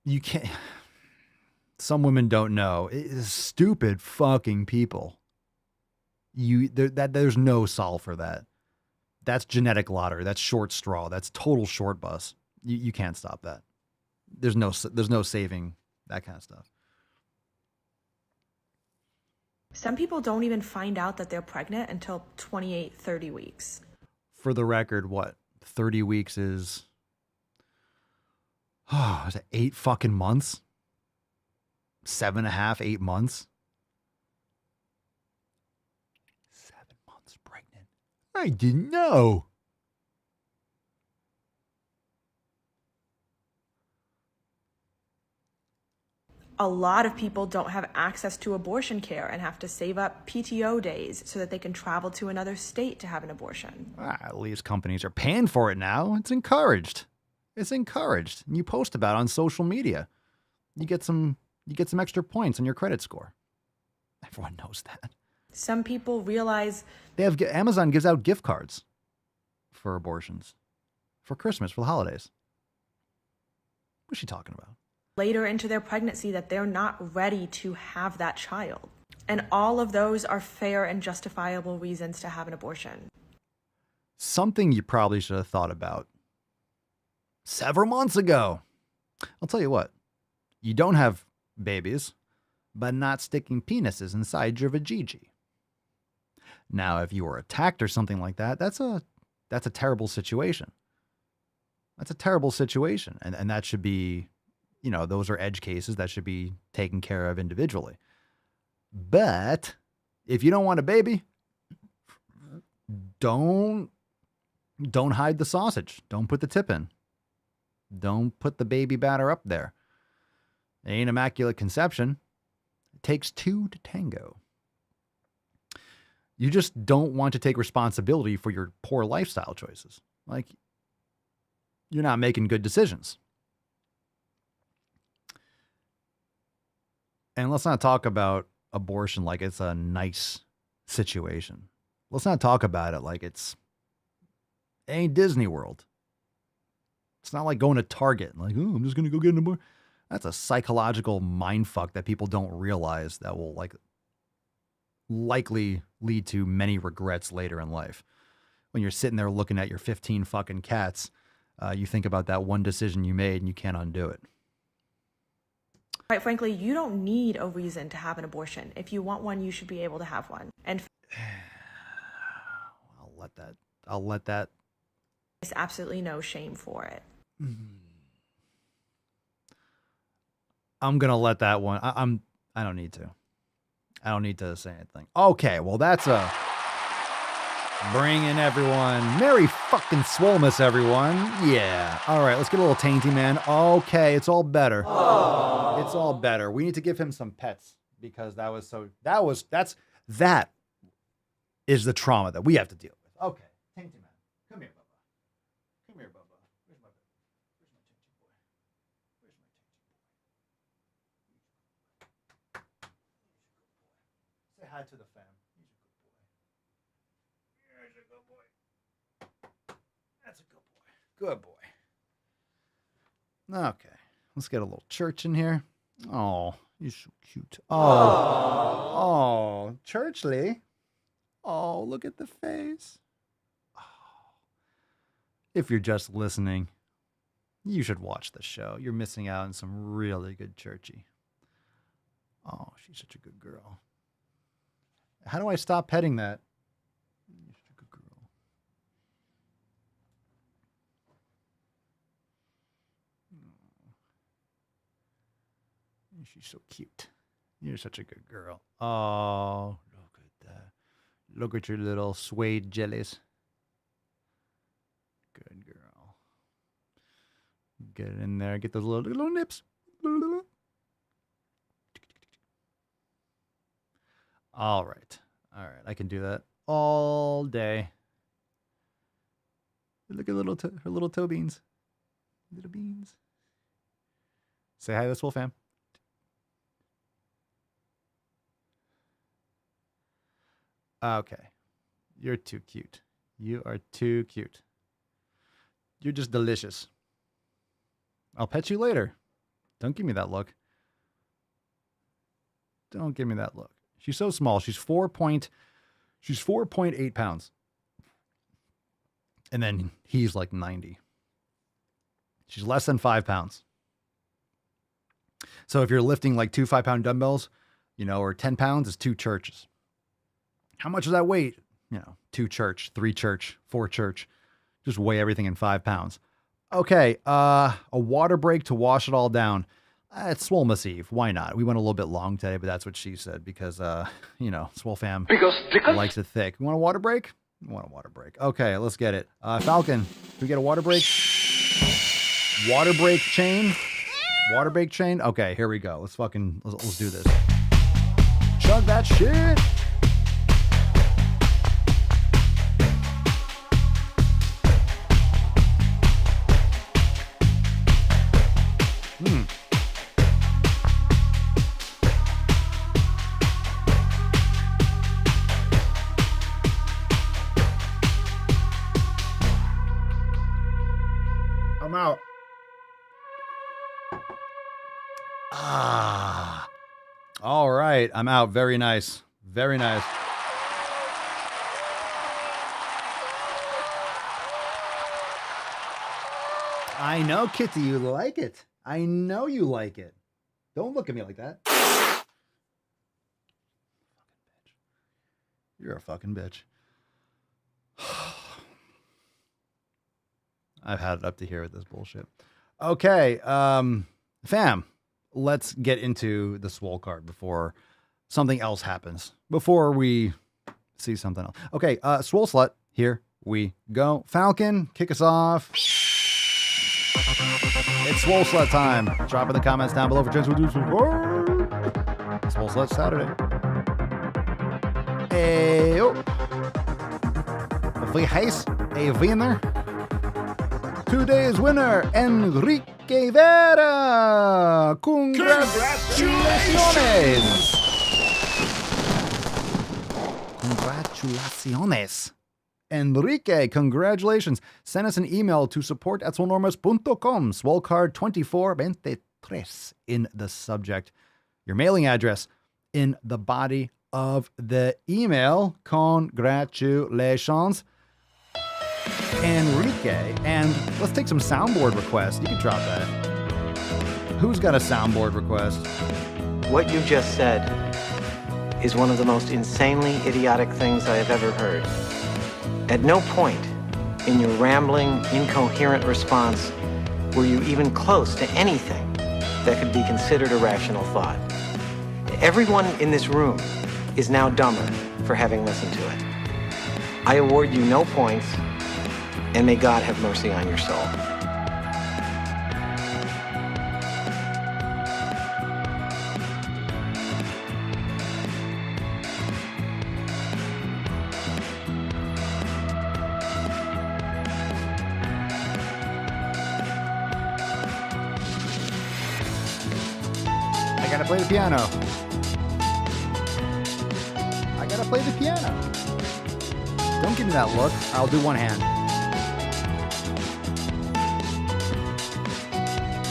you can't, some women don't know. It's stupid fucking people. There's no solve for that. That's genetic lottery. That's short straw. That's total short bus. You can't stop that. There's no saving that kind of stuff. Some people don't even find out that they're pregnant until 28, 30 weeks. For the record, what? 30 weeks is, is it 8 fucking months? 7.5, 8 months? 7 months pregnant. I didn't know. A lot of people don't have access to abortion care and have to save up PTO days so that they can travel to another state to have an abortion. At least companies are paying for it now. It's encouraged. It's encouraged. And you post about it on social media. You get some extra points on your credit score. Everyone knows that. Some people realize Amazon gives out gift cards for abortions for Christmas, for the holidays. What's she talking about? Later into their pregnancy that they're not ready to have that child. And all of those are fair and justifiable reasons to have an abortion. Something you probably should have thought about several months ago. I'll tell you what, you don't have babies by not sticking penises inside your vajayjay. Now, if you were attacked or something like that, that's a terrible situation. That's a terrible situation. And that should be, you know, those are edge cases that should be taken care of individually. But if you don't want a baby, don't hide the sausage. Don't put the tip in. Don't put the baby batter up there. It ain't immaculate conception. It takes 2 to tango. You just don't want to take responsibility for your poor lifestyle choices. Like, you're not making good decisions. And let's not talk about abortion like it's a nice situation. Let's not talk about it like it ain't Disney World. It's not like going to Target, like, oh, I'm just going to go get an abortion. That's a psychological mindfuck that people don't realize that will likely lead to many regrets later in life. When you're sitting there looking at your 15 fucking cats, you think about that one decision you made and you can't undo it. Quite frankly, you don't need a reason to have an abortion. If you want one, you should be able to have one. And I'll let that. There's absolutely no shame for it. I'm going to let that one. I don't need to. I don't need to say anything. Okay, well, that's bringing everyone. Merry fucking Swolemas, everyone. Yeah. All right, let's get a little tainty, man. Okay, it's all better. Aww. It's all better. We need to give him some pets because that is the trauma that we have to deal with. Okay, tainty man. Come here, Bubba. Come here, Bubba. Where's my tainty boy? Where's my tainty boy? Say hi to the fam. He's a good boy. Here's a good boy. That's a good boy. Good boy. Okay. Let's get a little church in here. Oh, you're so cute. Oh, Churchley. Oh, look at the face. Oh. If you're just listening, You should watch the show. You're missing out on some really good churchy. Oh, she's such a good girl. How do I stop petting that? You're such a good girl. She's so cute. You're such a good girl. Oh, look at that. Look at your little suede jellies. Good girl. Get it in there. Get those little nips. All right. All right. I can do that all day. Look at her little toe beans. Little beans. Say hi to the Swole fam. Okay. You're too cute. You are too cute. You're just delicious. I'll pet you later. Don't give me that look. Don't give me that look. She's so small. She's 4.8 pounds. And then he's like 90. She's less than 5 pounds. So if you're lifting like 2 5-pound dumbbells, or 10 pounds, is 2 churches. How much is that weight? 2 church, 3 church, 4 church. Just weigh everything in 5 pounds. Okay, a water break to wash it all down. It's Swolemas Eve. Why not? We went a little bit long today, but that's what she said because, Swole fam likes it thick. You want a water break? You want a water break. Okay, let's get it. Falcon, can we get a water break? Water break chain? Water break chain? Okay, here we go. Let's do this. Chug that shit! I'm out. All right. I'm out. Very nice. Very nice. I know, Kitty, you like it. I know you like it. Don't look at me like that. You're a fucking bitch. I've had it up to here with this bullshit. Okay, fam, let's get into the Swole card before something else happens. Before we see something else. Okay, Swole Slut, here we go. Falcon, kick us off. It's Swole Slut time. Drop in the comments down below for chance to do some Swole Slut Saturday. Hey, oh. Wie heiß? A winner. Today's winner, Enrique Vera. Congratulations. Congratulations. Enrique, congratulations. Send us an email to support@swolenormas.com. Swole card 2423 in the subject. Your mailing address in the body of the email. Congratulations, Enrique. And let's take some soundboard requests. You can drop that. Who's got a soundboard request? What you just said is one of the most insanely idiotic things I have ever heard. At no point in your rambling, incoherent response were you even close to anything that could be considered a rational thought. Everyone in this room is now dumber for having listened to it. I award you no points, and may God have mercy on your soul. I gotta play the piano. I gotta play the piano. Don't give me that look. I'll do one hand.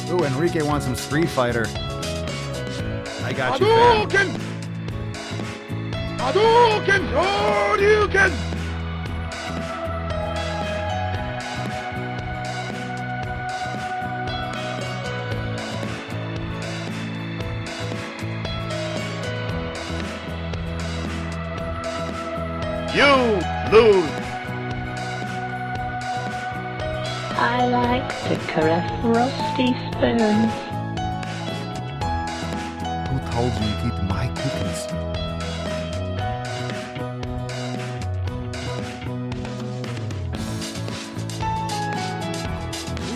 Ooh, Enrique wants some Street Fighter. I got you, fam. Hadouken! Hadouken! You lose. I like to caress rusty spoons. Who told you to keep my cookies?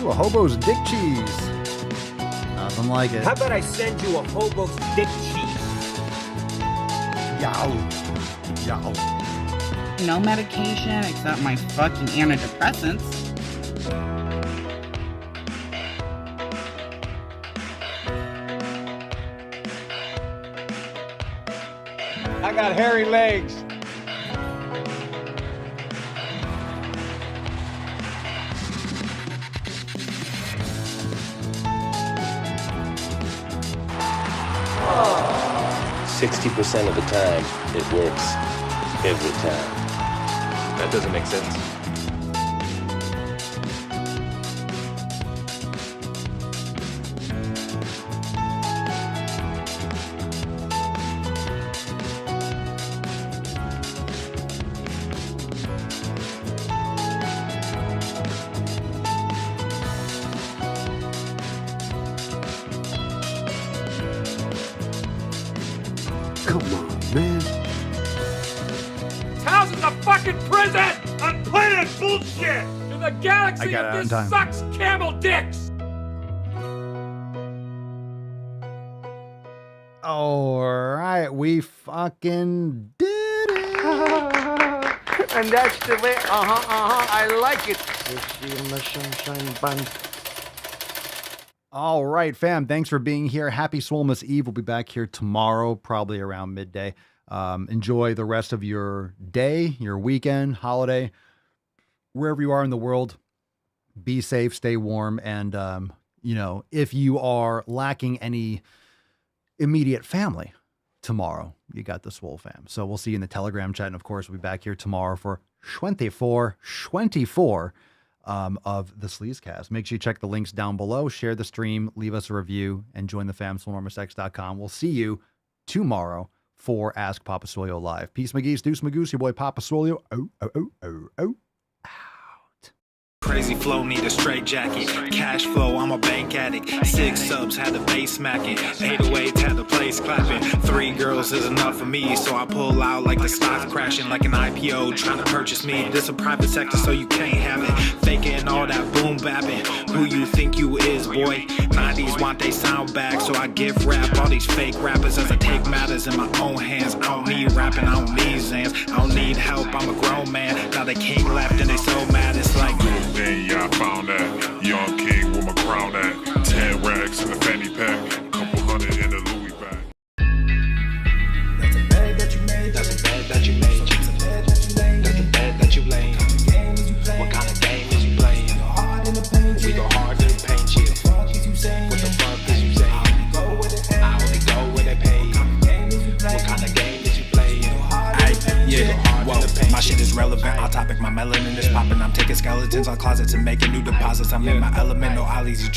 Ooh, a hobo's dick cheese. Nothing like it. How about I send you a hobo's dick cheese? Yow. Yow. No medication except my fucking antidepressants. I got hairy legs. Oh. 60% of the time, it works every time. That doesn't make sense. Come on, man. House is a fucking prison on planet bullshit. In the galaxy of this sucks camel dicks. All right, we fucking did it. And that's the way. I like it. All right, fam. Thanks for being here. Happy Swolemas Eve. We'll be back here tomorrow, probably around midday. Enjoy the rest of your day, your weekend, holiday, wherever you are in the world. Be safe, stay warm, and if you are lacking any immediate family tomorrow, you got the Swole fam. So we'll see you in the Telegram chat, and of course, we'll be back here tomorrow for 24 of the Sleazecast. Make sure you check the links down below, share the stream, leave us a review, and join the fam, swolenormousx.com. We'll see you tomorrow for Ask Papa Swolio Live. Peace, McGee's, Deuce Magoose, your boy Papa Swolio. Oh. Crazy flow, need a straight jacket. Cash flow, I'm a bank addict. 6 subs, had the bass smacking. 808s, had the place clapping. 3 girls is enough for me, so I pull out like the stock crashing. Like an IPO, trying to purchase me. This a private sector, so you can't have it. Faking all that boom bapping. Who you think you is, boy? 90s want they sound back, so I give rap all these fake rappers as I take matters in my own hands. I don't need rapping, I don't need Zans. I don't need help, I'm a grown man. Now they king left and they so mad, it's like then yeah, I found that young king with my crown at 10 racks in the fanny pack, couple hundred in the Louis bag. That's a bag that you made. That's a bag that you made. That's a bag that you laid. That's a bag that you laid. What kind of game is you playing? We go hard in the paint you. What the fuck is you saying? I only go where they pay. What kind of game is you playing? Yeah, whoa, my shit is relevant. On topic, my melanin is popping. I'm taking skeletons on closets and making new deposits. I'm in my element, no ollies.